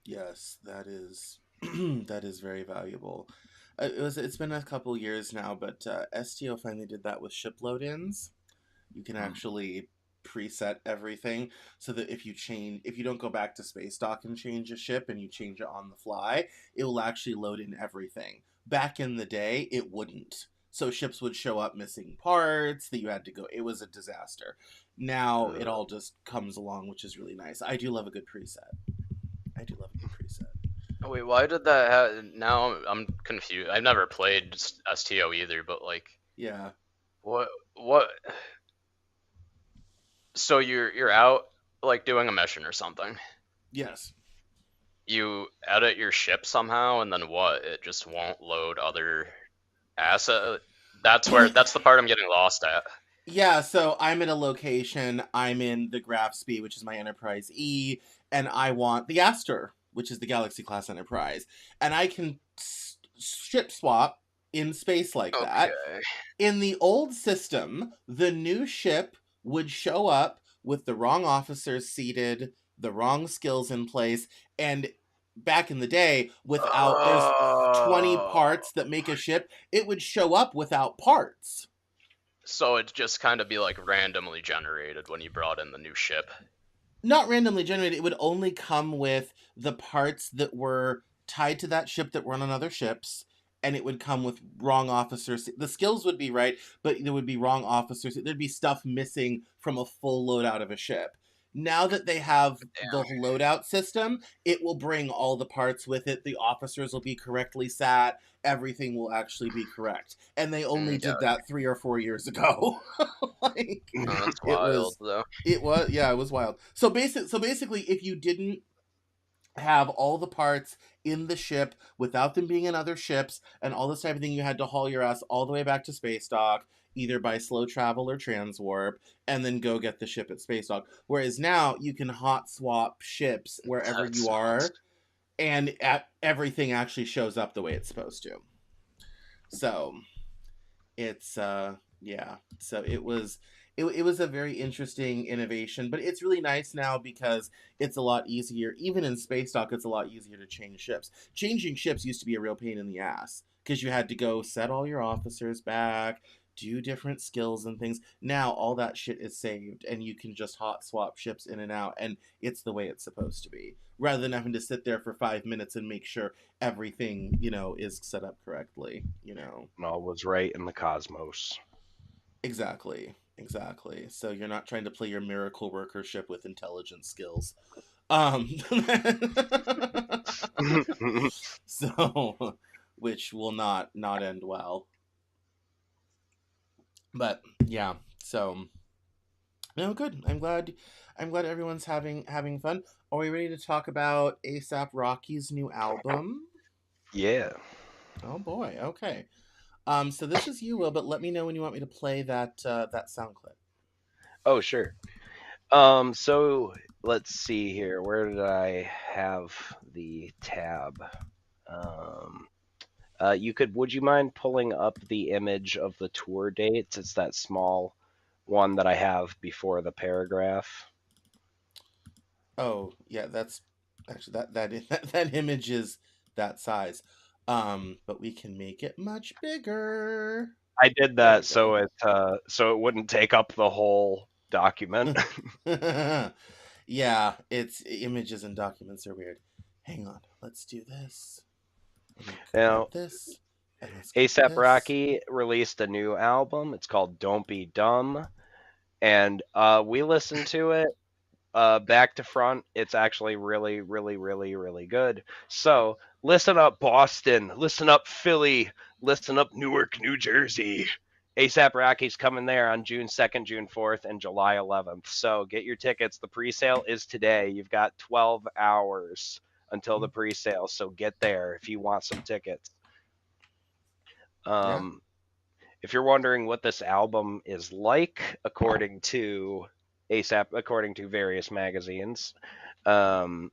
Yes, that is that is very valuable. It's been a couple years now, but STO finally did that with ship load-ins. You can actually preset everything so that if you don't go back to space dock and change a ship and you change it on the fly, it will actually load in everything. Back in the day, it wouldn't. So ships would show up missing parts that you had to go. It was a disaster. Now it all just comes along, which is really nice. I do love a good preset. Wait, why did that happen? Now I'm confused. I've never played STO either, but yeah. What? So you're out like doing a mission or something. Yes. You edit your ship somehow, and then what? It just won't load other asset. That's the part I'm getting lost at. Yeah, so I'm at a location. I'm in the Graph Speed, which is my Enterprise E, and I want the Aster, which is the Galaxy class Enterprise, and I can ship swap in space like that. Okay. In the old system, the new ship would show up with the wrong officers seated, the wrong skills in place, and back in the day, without there's 20 Oh. parts that make a ship, it would show up without parts. So it'd just kind of be like randomly generated when you brought in the new ship. Not randomly generated, it would only come with the parts that were tied to that ship that were on other ships, and it would come with wrong officers. The skills would be right, but there would be wrong officers. There'd be stuff missing from a full loadout of a ship. Now that they have the loadout system, it will bring all the parts with it. The officers will be correctly sat. Everything will actually be correct. And they only did that 3 or 4 years ago. Like, That's it wild, was though. it was, yeah, it was wild. So basically, if you didn't have all the parts in the ship without them being in other ships and all this type of thing, you had to haul your ass all the way back to space dock, either by slow travel or transwarp, and then go get the ship at space dock. Whereas now you can hot swap ships wherever That you are, sucks. and everything actually shows up the way it's supposed to. So it's yeah, so it was a very interesting innovation, but it's really nice now because it's a lot easier. Even in space dock, it's a lot easier to change ships. Changing ships used to be a real pain in the ass because you had to go set all your officers back, do different skills and things. Now all that shit is saved and you can just hot swap ships in and out, and it's the way it's supposed to be, rather than having to sit there for 5 minutes and make sure everything, is set up correctly. And all was right in the cosmos. Exactly. Exactly. So you're not trying to play your miracle worker ship with intelligence skills. Um so which will not end well. But yeah, so no, good. I'm glad everyone's having fun. Are we ready to talk about ASAP Rocky's new album? Yeah. Oh boy, okay. So this is you, Will, but let me know when you want me to play that sound clip. Oh, sure. So let's see here. Where did I have the tab? Um, would you mind pulling up the image of the tour dates? It's that small one that I have before the paragraph. Oh, yeah, that's actually that image is that size. But we can make it much bigger. I did that so it wouldn't take up the whole document. Yeah, it's images and documents are weird. Hang on, let's do this. Now, This. ASAP Rocky released a new album. It's called Don't Be Dumb. And we listened to it back to front. It's actually really, really, really, really good. So listen up, Boston. Listen up, Philly. Listen up, Newark, New Jersey. ASAP Rocky's coming there on June 2nd, June 4th, and July 11th. So get your tickets. The pre-sale is today. You've got 12 hours until the pre-sale. So get there if you want some tickets. If you're wondering what this album is like, according to various magazines, ASAP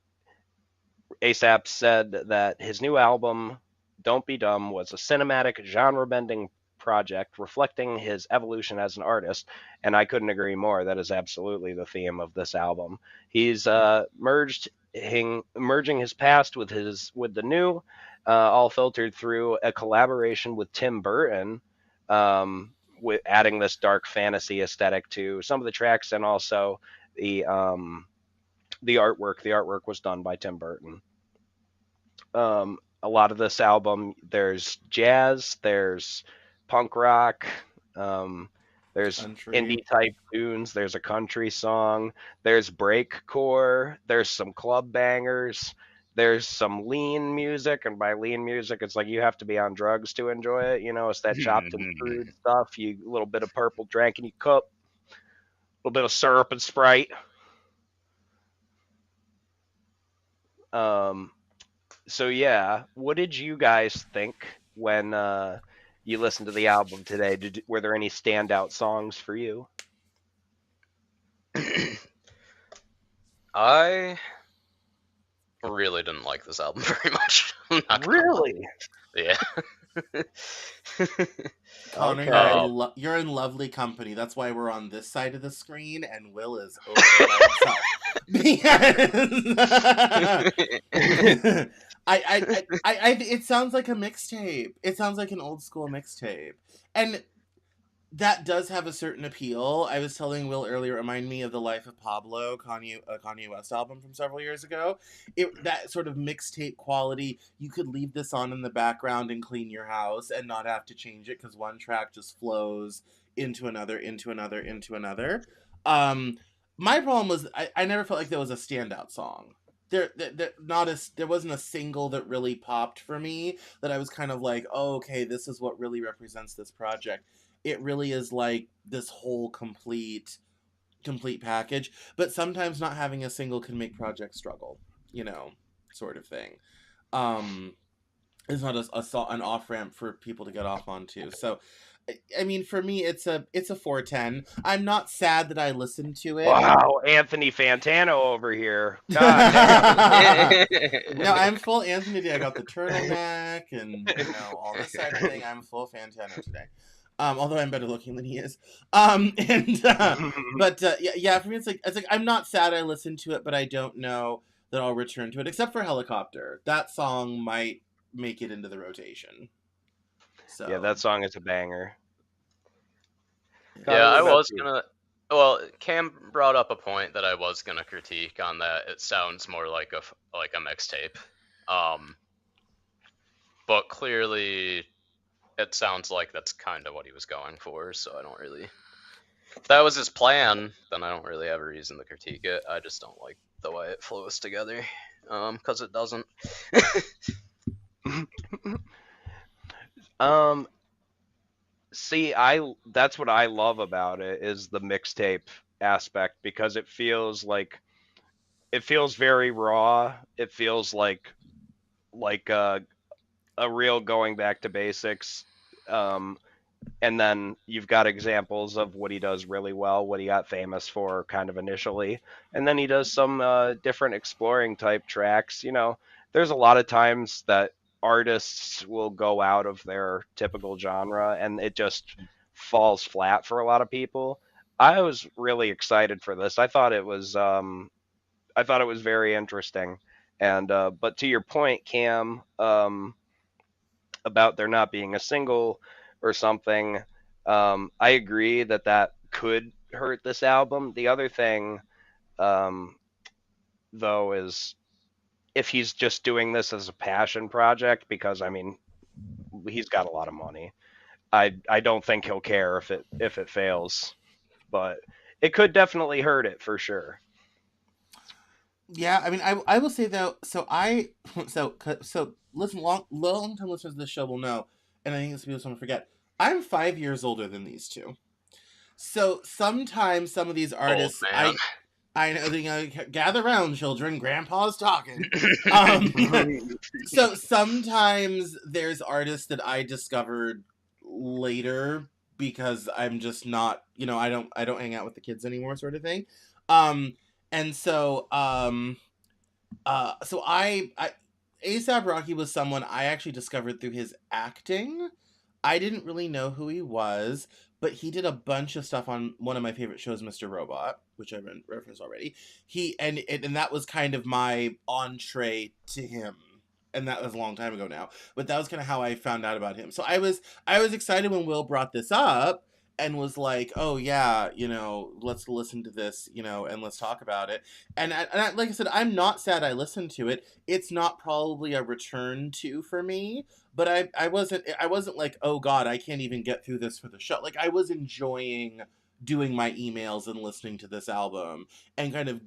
said that his new album, Don't Be Dumb, was a cinematic, genre-bending project reflecting his evolution as an artist, and I couldn't agree more. That is absolutely the theme of this album. He's merging his past with the new, all filtered through a collaboration with Tim Burton, with adding this dark fantasy aesthetic to some of the tracks, and also the artwork. The artwork was done by Tim Burton. A lot of this album, there's jazz, there's punk rock, there's indie type tunes, there's a country song, there's breakcore, there's some club bangers, there's some lean music, and by lean music, it's like you have to be on drugs to enjoy it. It's that chopped and screwed stuff. You a little bit of purple drank in your cup. little bit of syrup and Sprite. So yeah, what did you guys think when you listened to the album today? Were there any standout songs for you? I really didn't like this album very much. I'm not gonna lie. Really? Yeah. Connor, Okay. you're in lovely company. That's why we're on this side of the screen, and Will is over there by himself. Because it sounds like a mixtape. It sounds like an old school mixtape, and that does have a certain appeal. I was telling Will earlier, it reminded me of The Life of Pablo, Kanye West album from several years ago. That sort of mixtape quality, you could leave this on in the background and clean your house and not have to change it because one track just flows into another, into another, into another. My problem was I never felt like there was a standout song. There wasn't a single that really popped for me that I was kind of like, oh, okay, this is what really represents this project. It really is like this whole complete package, but sometimes not having a single can make projects struggle, sort of thing. It's not an off ramp for people to get off onto. So I mean, for me, it's a 410. I'm not sad that I listened to it. Wow, Anthony Fantano over here. God damn. No, I'm full Anthony today. I got the turtleneck and all this type of thing. I'm full Fantano today. Although I'm better looking than he is. Yeah, for me it's like I'm not sad I listened to it, but I don't know that I'll return to it, except for Helicopter. That song might make it into the rotation. So Yeah, that song is a banger. Yeah, I was gonna. Well, Cam brought up a point that I was gonna critique on that. It sounds more like a mixtape, but clearly, it sounds like that's kind of what he was going for. So I don't really. If that was his plan, then I don't really have a reason to critique it. I just don't like the way it flows together, because it doesn't. See, that's what I love about it is the mixtape aspect because it feels very raw. It feels like a real going back to basics. And then you've got examples of what he does really well, what he got famous for kind of initially. And then he does some different exploring type tracks. There's a lot of times that artists will go out of their typical genre and it just falls flat for a lot of people. I was really excited for this. I thought it was very interesting. And but to your point, Cam, about there not being a single or something, I agree that could hurt this album. The other thing, though, is if he's just doing this as a passion project, because I mean, he's got a lot of money. I don't think he'll care if it fails, but it could definitely hurt it for sure. Yeah, I mean, I will say though. So listen, long time listeners of this show will know, and I think it's people want to forget. I'm 5 years older than these two, so sometimes some of these artists, I know, gather around, children. Grandpa's talking. So sometimes there's artists that I discovered later because I'm just not, I don't hang out with the kids anymore, sort of thing. And so, so I A$AP Rocky was someone I actually discovered through his acting. I didn't really know who he was, but he did a bunch of stuff on one of my favorite shows, Mr. Robot, which I've referenced already. And that was kind of my entree to him. And that was a long time ago now, but that was kind of how I found out about him. So I was excited when Will brought this up and was like, "Oh yeah, let's listen to this, and let's talk about it." And like I said, I'm not sad I listened to it. It's not probably a return to for me, but I wasn't like, "Oh God, I can't even get through this for the show." Like I was enjoying doing my emails and listening to this album and kind of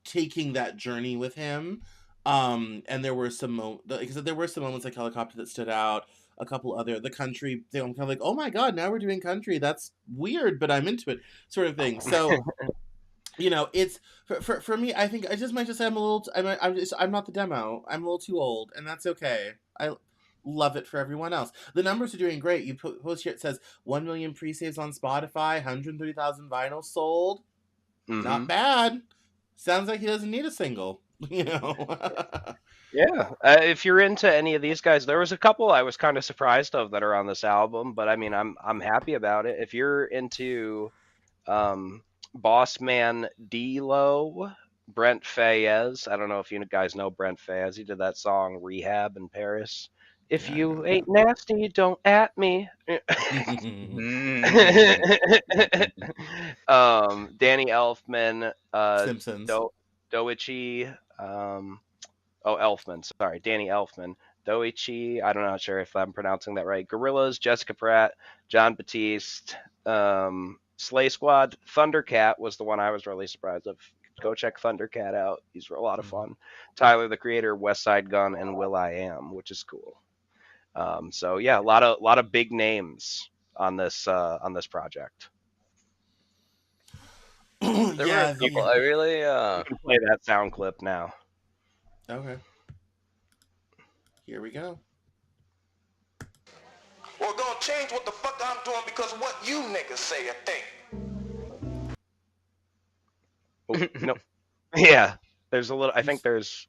taking that journey with him. And there were some moments like Helicopter that stood out. a couple other the country thing. I'm kind of like, oh my god, now we're doing country. That's weird, but I'm into it, sort of thing. So it's for me. I think I just might just say I'm not the demo. I'm a little too old, and that's okay. I love it for everyone else. The numbers are doing great. You post here, it says 1 million pre-saves on Spotify, 130,000 vinyls sold. Not bad. Sounds like he doesn't need a single. Yeah, if you're into any of these guys, there was a couple I was kind of surprised of that are on this album, but I mean, I'm happy about it. If you're into Boss Man D-Lo, Brent Fayez, I don't know if you guys know Brent Fayez. He did that song Rehab in Paris. If you ain't nasty, don't at me. Danny Elfman, Simpsons. Doichi, Elfman, sorry, Danny Elfman, Doichi, I'm not sure if I'm pronouncing that right, Gorillaz, Jessica Pratt, John Batiste, Slay Squad, Thundercat was the one I was really surprised of. Go check Thundercat out. He's a lot of fun. Tyler, the Creator, West Side Gun, and Will I Am, which is cool. So yeah, a lot of big names on this project. There were people I really You can play that sound clip now. Okay. Here we go. We're gonna change what the fuck I'm doing because what you niggas say or think. Oh, no. Yeah. There's a little I think there's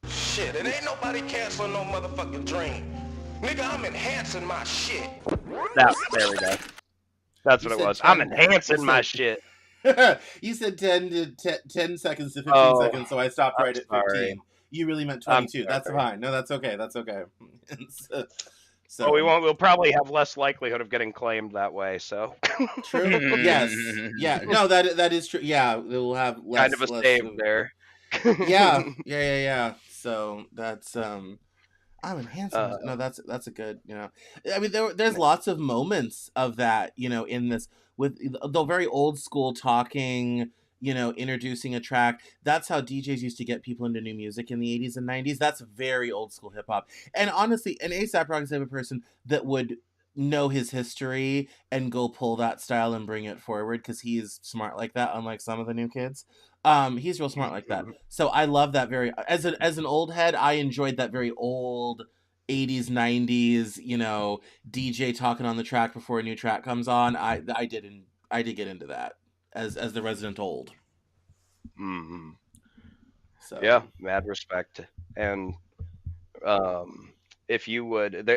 shit, it ain't nobody canceling no motherfucking dream. Nigga, I'm enhancing my shit. There we go. That's what it was. I'm enhancing my shit. You said 10 seconds to 15 seconds, so I stopped right at 15. You really meant 22. That's fine. No, that's okay. That's okay. So we'll probably have less likelihood of getting claimed that way. So true. Yes. Yeah. No, that is true. Yeah, we'll have less. Kind of a save there. Yeah. So that's I'm enhancing. No, that's a good. I mean, there's lots of moments of that. In this with the very old school talking. Introducing a track. That's how DJs used to get people into new music in the 80s and 90s. That's very old school hip hop. And honestly, an A$AP Rocky is the type of person that would know his history and go pull that style and bring it forward because he's smart like that, unlike some of the new kids. He's real smart like that. So I love that as an old head, I enjoyed that very old 80s, 90s, DJ talking on the track before a new track comes on. I did get into that. As the resident old. So yeah, mad respect. And if you would,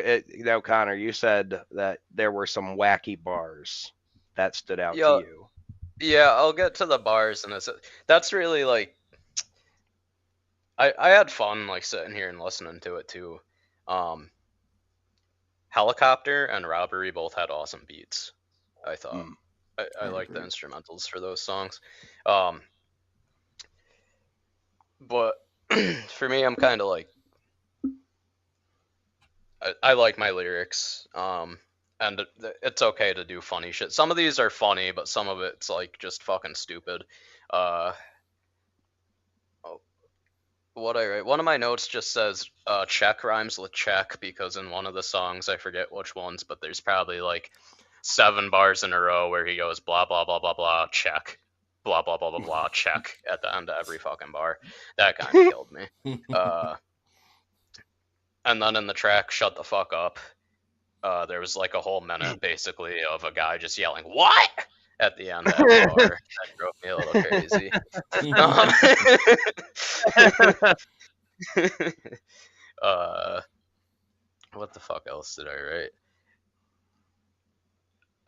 Connor, you said that there were some wacky bars that stood out to you. Yeah, I'll get to the bars, and that's really like I had fun like sitting here and listening to it too. Helicopter and Robbery both had awesome beats, I thought. I like the instrumentals for those songs. But for me, I'm kind of like, I like my lyrics, and it's okay to do funny shit. Some of these are funny, but some of it's like just fucking stupid. What I write, one of my notes just says check rhymes with check, because in one of the songs, I forget which ones, but there's probably like 7 bars in a row where he goes blah blah blah blah blah check, blah blah blah blah blah check at the end of every fucking bar. That kind of killed me. And then in the track Shut the Fuck Up, there was like a whole minute basically of a guy just yelling what at the end of every bar. That drove me a little crazy. What the fuck else did I write?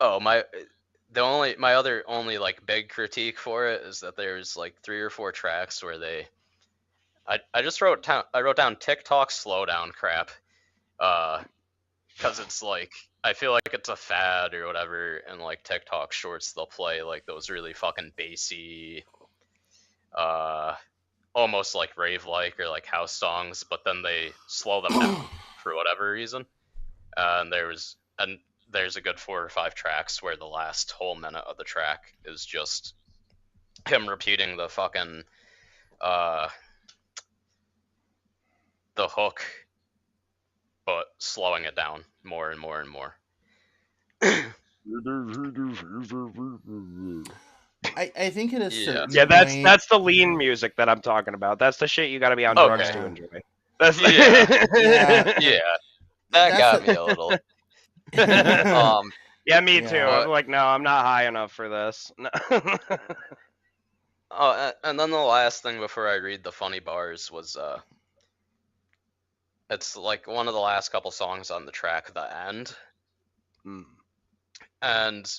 Oh, my other like big critique for it is that there's like 3 or 4 tracks where I just wrote down TikTok slowdown crap, because it's like I feel like it's a fad or whatever, and like TikTok shorts they'll play like those really fucking bassy, almost like rave like or like house songs, but then they slow them down for whatever reason, and there's a good 4 or 5 tracks where the last whole minute of the track is just him repeating the fucking the hook but slowing it down more and more and more. I think at a Yeah. certain Yeah, point, that's the lean music that I'm talking about. That's the shit you got to be on Okay. drugs to enjoy. That's Yeah. Yeah. Yeah, that That's got a- me a little. Yeah, me Yeah. too. I'm like, no, I'm not high enough for this. No. And then the last thing before I read the funny bars was it's like one of the last couple songs on the track, The End. Mm. And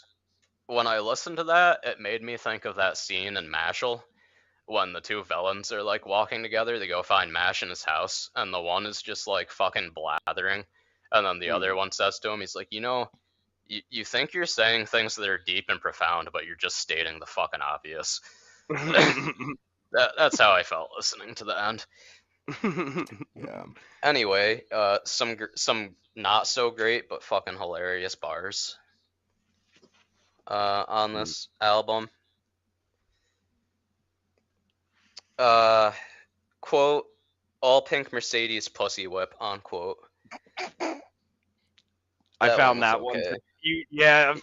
when I listened to that, it made me think of that scene in Mashal when the two villains are like walking together. They go find Mash in his house, and the one is just like fucking blathering, and then the other one says to him, he's like, you think you're saying things that are deep and profound, but you're just stating the fucking obvious. That's how I felt listening to The End. yeah. Anyway, some not so great but fucking hilarious bars on this album. Quote, all pink Mercedes pussy whip, unquote. I found was that one. okay. Yeah.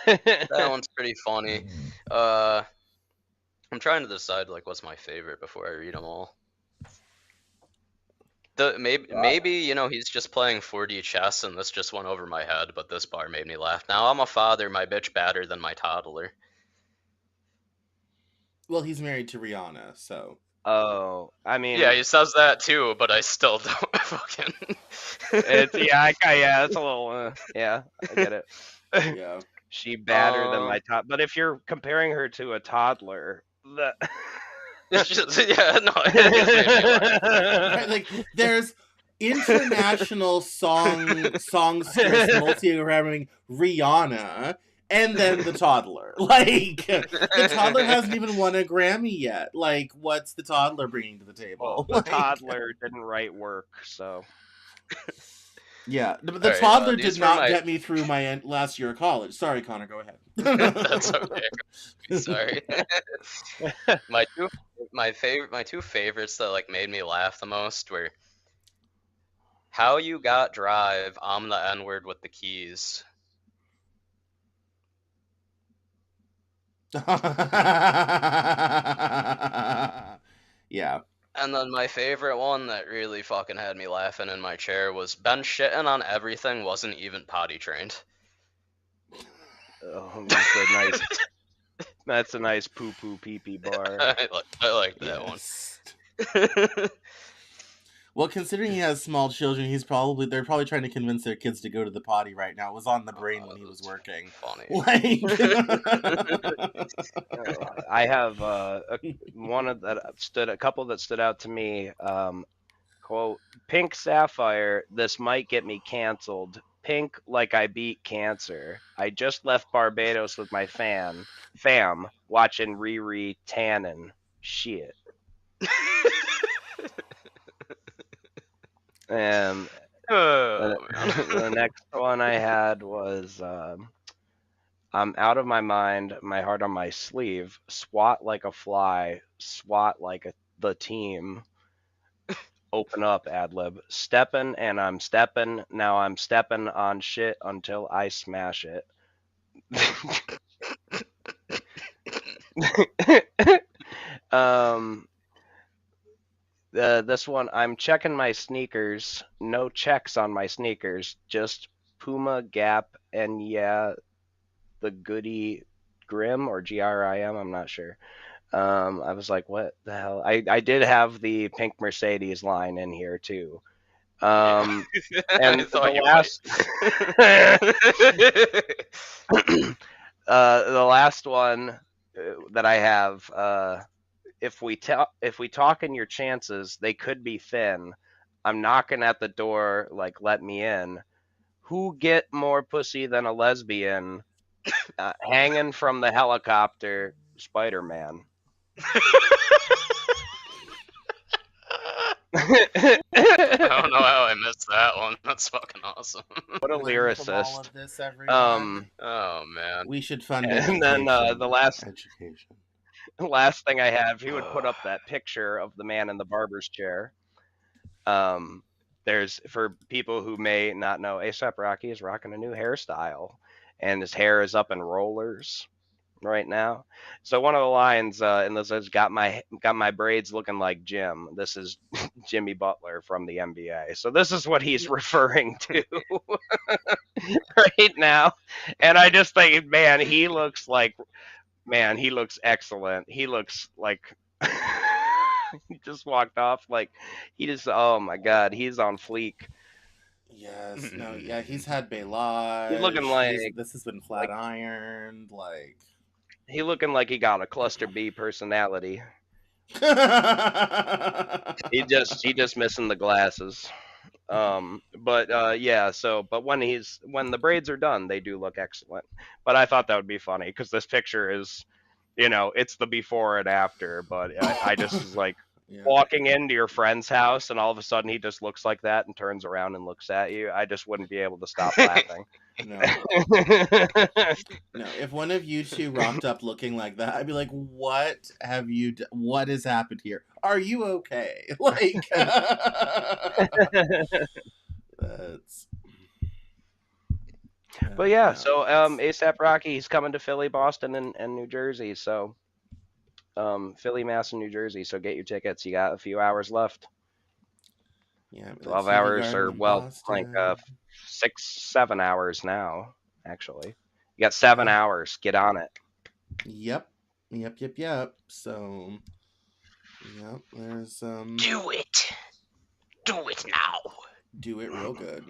That one's pretty funny. I'm trying to decide like what's my favorite before I read them all. Maybe he's just playing 4D chess and this just went over my head, but this bar made me laugh. Now I'm a father, my bitch badder than my toddler. Well, he's married to Rihanna, so. Oh, I mean, Yeah, he says that too, but I still don't fucking. it's it's a little yeah, I get it. Yeah. She badder than my but if you're comparing her to a toddler, that It's just, yeah, no, it just made me laugh. Right, like there's international songstress multi-gramming Rihanna, and then the toddler. Like the toddler hasn't even won a Grammy yet. Like, what's the toddler bringing to the table? The toddler didn't write work, so. Yeah, but the Alright, toddler these did were not my- get me through my last year of college. Sorry, Connor, go ahead. That's okay. Sorry. my two favorites that like made me laugh the most were How You Got Drive, I'm the N-word with the keys. Yeah. And then my favorite one that really fucking had me laughing in my chair was Ben shitting on everything wasn't even potty trained. Oh, that's a nice poo poo pee pee bar. I like that Yes. one. Well, considering he has small children, they're probably trying to convince their kids to go to the potty right now. It was on the brain when he was working. Funny. Like, I have a couple that stood out to me. Quote, Pink Sapphire, this might get me canceled. Pink like I beat cancer. I just left Barbados with my fam, watching Riri Tannen. Shit. The next one I had was I'm out of my mind, my heart on my sleeve, swat like a fly, swat like the team. Open up, ad-lib. Steppin' and I'm steppin', now I'm steppin' on shit until I smash it. This one, I'm checking my sneakers. No checks on my sneakers. Just Puma, Gap, and yeah, the Goody Grim or GRIM. I'm not sure. I was like, what the hell? I did have the Pink Mercedes line in here too. And the last one that I have, if we talk in your chances, they could be thin. I'm knocking at the door, like let me in. Who get more pussy than a lesbian? Hanging from the helicopter, Spider-Man. I don't know how I missed that one. That's fucking awesome. What a From lyricist. all of this, everyone, Oh man. we should fund And then the education. last thing I have, he would put up that picture of the man in the barber's chair. there's, for people who may not know, ASAP Rocky is rocking a new hairstyle, and his hair is up in rollers right now. So one of the lines in this is got my braids looking like Jim. This is Jimmy Butler from the NBA. So this is what he's referring to right now. And I just think, man, he looks excellent. He looks like he just walked off like he just, oh my god, he's on fleek. Yes, no, yeah, he's had He's Bailage. looking like This has been flat ironed, like. he looking like he got a cluster B personality. He just missing the glasses. Yeah, so but when the braids are done, they do look excellent. But I thought that would be funny because this picture is, it's the before and after. But I just was like Yeah. walking into your friend's house, and all of a sudden he just looks like that and turns around and looks at you. I just wouldn't be able to stop laughing. No, no. If one of you two rocked up looking like that, I'd be like, "What have you? What has happened here? Are you okay?" Like, that's. But yeah, no, so that's- ASAP Rocky, he's coming to Philly, Boston, and New Jersey. So Philly, Mass, and New Jersey. So get your tickets. You got a few hours left. Yeah, 12 TV hours, Garden or in well, Boston. like 6-7 hours now. Actually, you got 7 hours. Get on it. Yep. So, yep. There's Do it now. do it real good.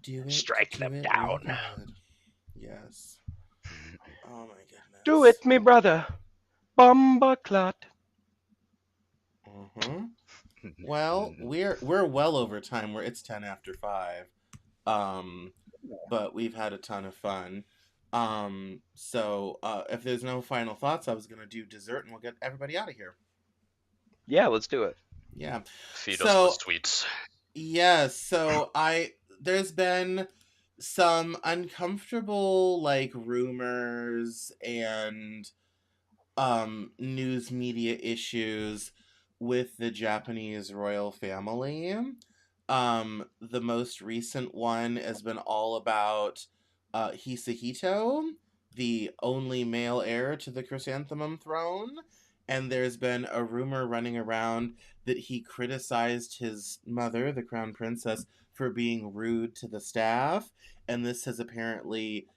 Do it. Strike do them it down. real good. Yes. Oh my goodness. Do it, me brother. Bomba clot. Mm-hmm. Well, we're well over time. It's 10 after 5. But we've had a ton of fun. So if there's no final thoughts, I was gonna do dessert, and we'll get everybody out of here. Yeah, let's do it. Yeah. Feed So- us with sweets. Yes, so there's been some uncomfortable like rumors and news media issues with the Japanese royal family. The most recent one has been all about Hisahito, the only male heir to the chrysanthemum throne, and there's been a rumor running around that he criticized his mother, the crown princess, for being rude to the staff, and this has apparently,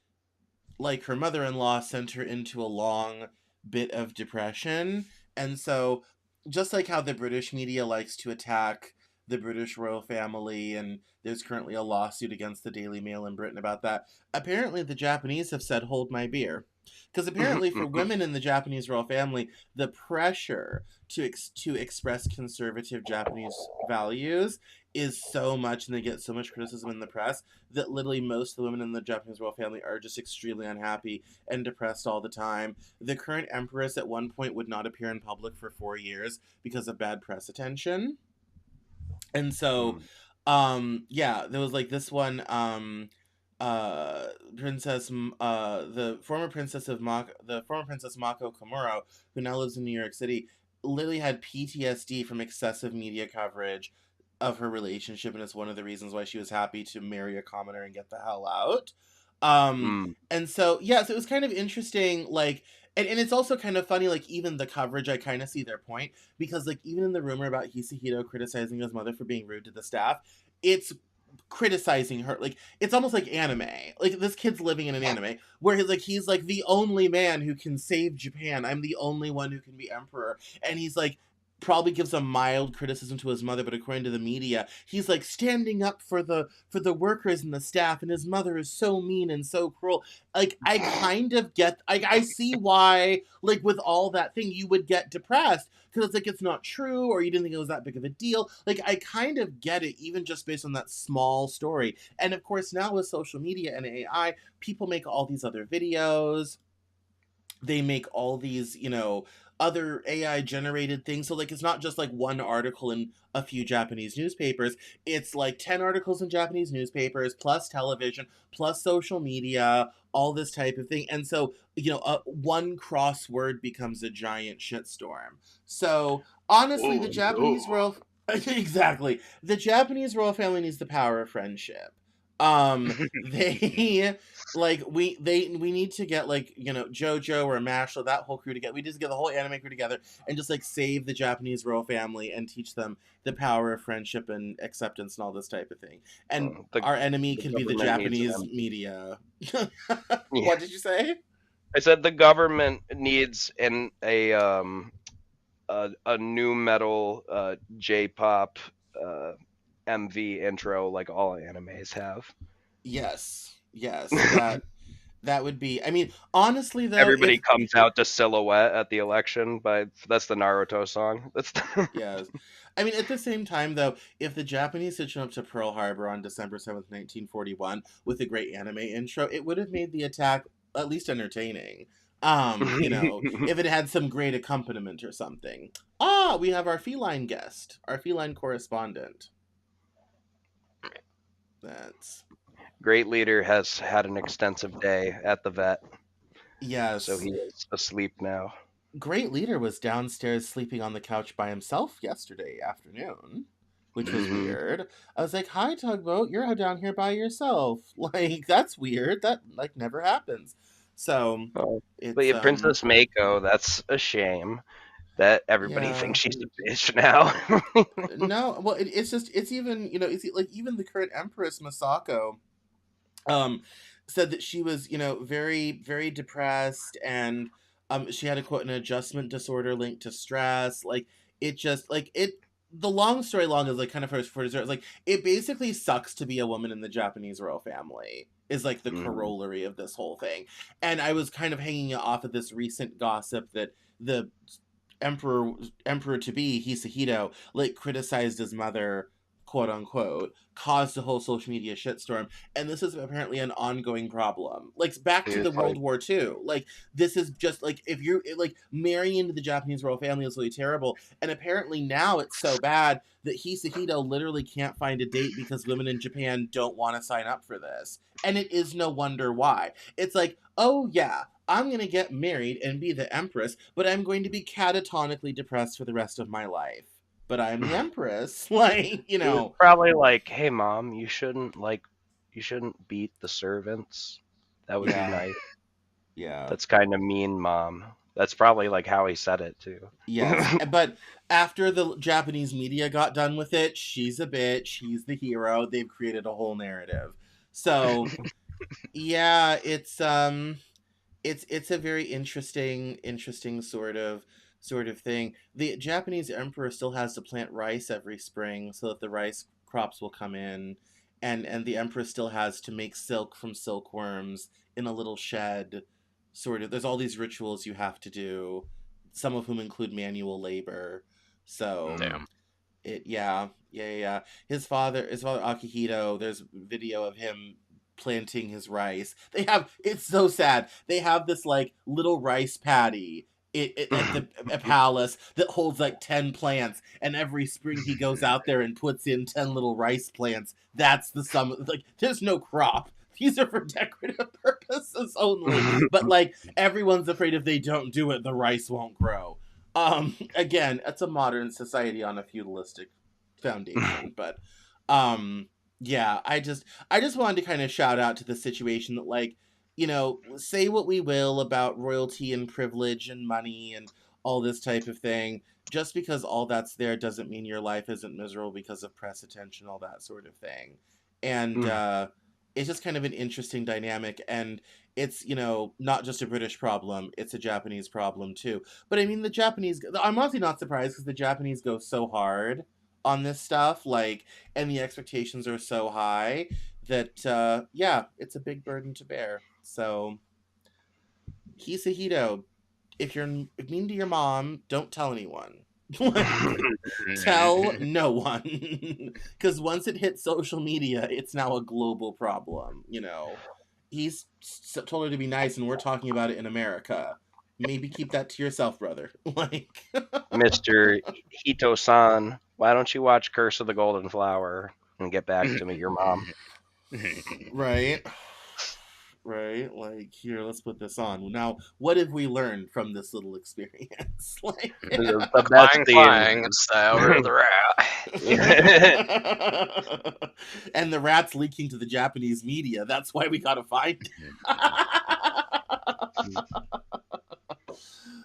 like, her mother-in-law sent her into a long bit of depression. And so, just like how the British media likes to attack the British royal family, and there's currently a lawsuit against the Daily Mail in Britain about that, apparently the Japanese have said, hold my beer. Because apparently for women in the Japanese royal family, the pressure to express conservative Japanese values is so much, and they get so much criticism in the press, that literally most of the women in the Japanese royal family are just extremely unhappy and depressed all the time. The current empress at one point would not appear in public for 4 years because of bad press attention. And so, yeah, there was like this one, princess, the former princess Mako Komuro, who now lives in New York City, literally had PTSD from excessive media coverage of her relationship, and it's one of the reasons why she was happy to marry a commoner and get the hell out. And so, yeah, so it was kind of interesting, like, and it's also kind of funny, like, even the coverage, I kind of see their point, because, like, even in the rumor about Hisahito criticizing his mother for being rude to the staff, it's criticizing her, like, it's almost like anime. Like, this kid's living in an anime, where he's like, the only man who can save Japan, I'm the only one who can be emperor, and he's like, probably gives a mild criticism to his mother, but according to the media, he's like standing up for the workers and the staff, and his mother is so mean and so cruel. Like, I kind of get, I see why, like, with all that thing, you would get depressed, because it's like, it's not true, or you didn't think it was that big of a deal. Like, I kind of get it, even just based on that small story. And of course, now with social media and AI, people make all these other videos, they make all these, other AI generated things. So, like, it's not just like one article in a few Japanese newspapers. It's like 10 articles in Japanese newspapers, plus television, plus social media, all this type of thing. And so, one crossword becomes a giant shitstorm. So, honestly, the Japanese royal... Exactly. The Japanese royal family needs the power of friendship. They like we need to get like, you know, JoJo or Mashle, that whole crew together. We just get the whole anime crew together and just like save the Japanese royal family and teach them the power of friendship and acceptance and all this type of thing. And our enemy the can be the government needs Japanese them. media. Yeah. What did you say? I said the government needs a new metal J-pop MV intro like all animes have. Yes. That would be. I mean, honestly though, Everybody if comes out to Silhouette at the election, but that's the Naruto song. That's yes. I mean, at the same time, though, if the Japanese had shown up to Pearl Harbor on December 7th, 1941, with a great anime intro, it would have made the attack at least entertaining. You know, if it had some great accompaniment or something. Ah, we have our feline guest, our feline correspondent. That's... Great Leader has had an extensive day at the vet, Yes. so he is asleep now. Great Leader was downstairs sleeping on the couch by himself yesterday afternoon, which was weird. I was like, "Hi, Tugboat, you're down here by yourself." Like, that's weird. That like never happens. So, it's But yeah, Princess Mako, that's a shame that everybody thinks she's a bitch now. No, well, it's just, it's even, you know, it's like even the current Empress Masako, said that she was, you know, very, very depressed, and she had a quote, an adjustment disorder linked to stress. Like, it just like it. The long story long is like kind of for dessert. Like, it basically sucks to be a woman in the Japanese royal family. Is like the corollary of this whole thing. And I was kind of hanging off of this recent gossip that the emperor to be Hisahito like criticized his mother, quote unquote, caused a whole social media shitstorm, and this is apparently an ongoing problem. Like, back to the World War II. Like, this is just like, if you're like marrying into the Japanese royal family is really terrible, and apparently now it's so bad that Hisahito literally can't find a date because women in Japan don't want to sign up for this, and it is no wonder why. It's like, oh yeah, I'm going to get married and be the empress, but I'm going to be catatonically depressed for the rest of my life. But I'm the empress. Like, you know. Probably like, hey, Mom, you shouldn't beat the servants. That would be nice. Yeah. That's kind of mean, Mom. That's probably like how he said it, too. Yes. But after the Japanese media got done with it, she's a bitch, he's the hero. They've created a whole narrative. So, yeah, it's a very interesting sort of thing. The Japanese emperor still has to plant rice every spring so that the rice crops will come in, and the emperor still has to make silk from silkworms in a little shed. Sort of, there's all these rituals you have to do, some of whom include manual labor. So, Damn. Yeah. His father Akihito, there's video of him planting his rice. It's so sad. They have this like little rice paddy at the palace that holds like 10 plants, and every spring he goes out there and puts in 10 little rice plants. That's the sum. Like, there's no crop. These are for decorative purposes only. But like, everyone's afraid if they don't do it, the rice won't grow. Again, it's a modern society on a feudalistic foundation, but yeah, I just wanted to kind of shout out to the situation that, like, you know, say what we will about royalty and privilege and money and all this type of thing, just because all that's there doesn't mean your life isn't miserable because of press attention, all that sort of thing. And it's just kind of an interesting dynamic, and it's, you know, not just a British problem, it's a Japanese problem too. But I mean, the Japanese, I'm honestly not surprised because the Japanese go so hard on this stuff, like, and the expectations are so high that yeah, it's a big burden to bear. So, Hisahito, if you're mean to your mom, don't tell anyone. Tell no one. Because once it hits social media, it's now a global problem, you know. He's told her to be nice, and we're talking about it in America. Maybe keep that to yourself, brother. Like, Mr. Hito-san, why don't you watch Curse of the Golden Flower and get back to me, your mom? Right. right? Like, here, let's put this on. Now, what have we learned from this little experience? Like, The best Clang, theme. clang, and sour the rat. and the rat's leaking to the Japanese media. That's why we gotta find it.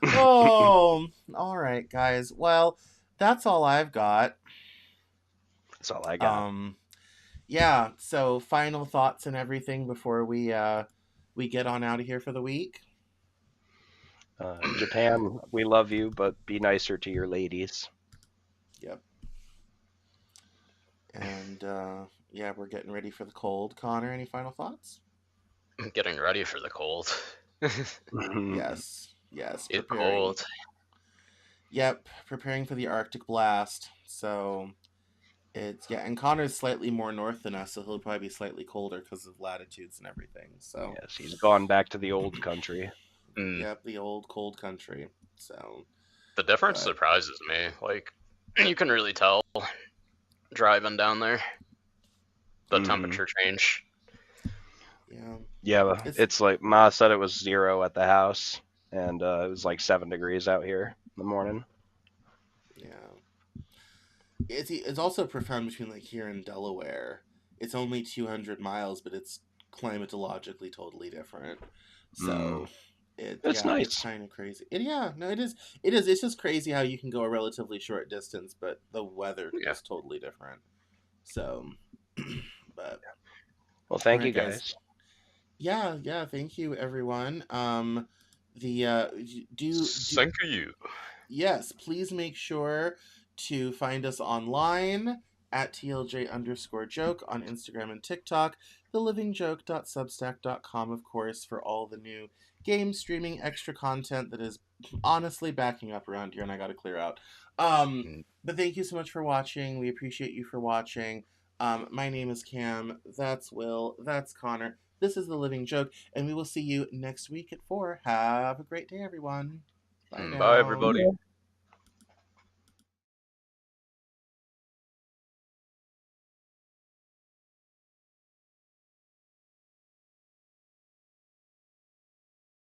Oh, all right, guys. Well, that's all I've got. That's all I got. Yeah. So, final thoughts and everything before we get on out of here for the week. Japan, we love you, but be nicer to your ladies. Yep. And yeah, we're getting ready for the cold. Connor, any final thoughts? I'm getting ready for the cold. Yes. It's Preparing. cold. Yep, preparing for the Arctic blast. So it's and Connor's slightly more north than us, so he'll probably be slightly colder because of latitudes and everything. So Yes, he's gone back to the old country. Yep, the old cold country. So The difference surprises me. Like, you can really tell driving down there. The temperature change. yeah. Yeah, it's like Ma said it was 0 at the house, and it was like 7 degrees out here in the morning. Yeah. It's also profound between like here and Delaware. It's only 200 miles, but it's climatologically totally different. So It's nice. It's kind of crazy. It is. It's just crazy how you can go a relatively short distance, but the weather is totally different. So, but well, thank you guys. Yeah. Thank you, everyone. Thank you. Yes, please make sure to find us online at TLJ_joke on Instagram and TikTok, thelivingjoke.substack.com, of course, for all the new game streaming extra content that is honestly backing up around here and I gotta clear out. But thank you so much for watching. We appreciate you for watching. My name is Cam. That's Will. That's Connor. This is The Living Joke, and we will see you next week at 4. Have a great day, everyone. Bye now. Bye, everybody.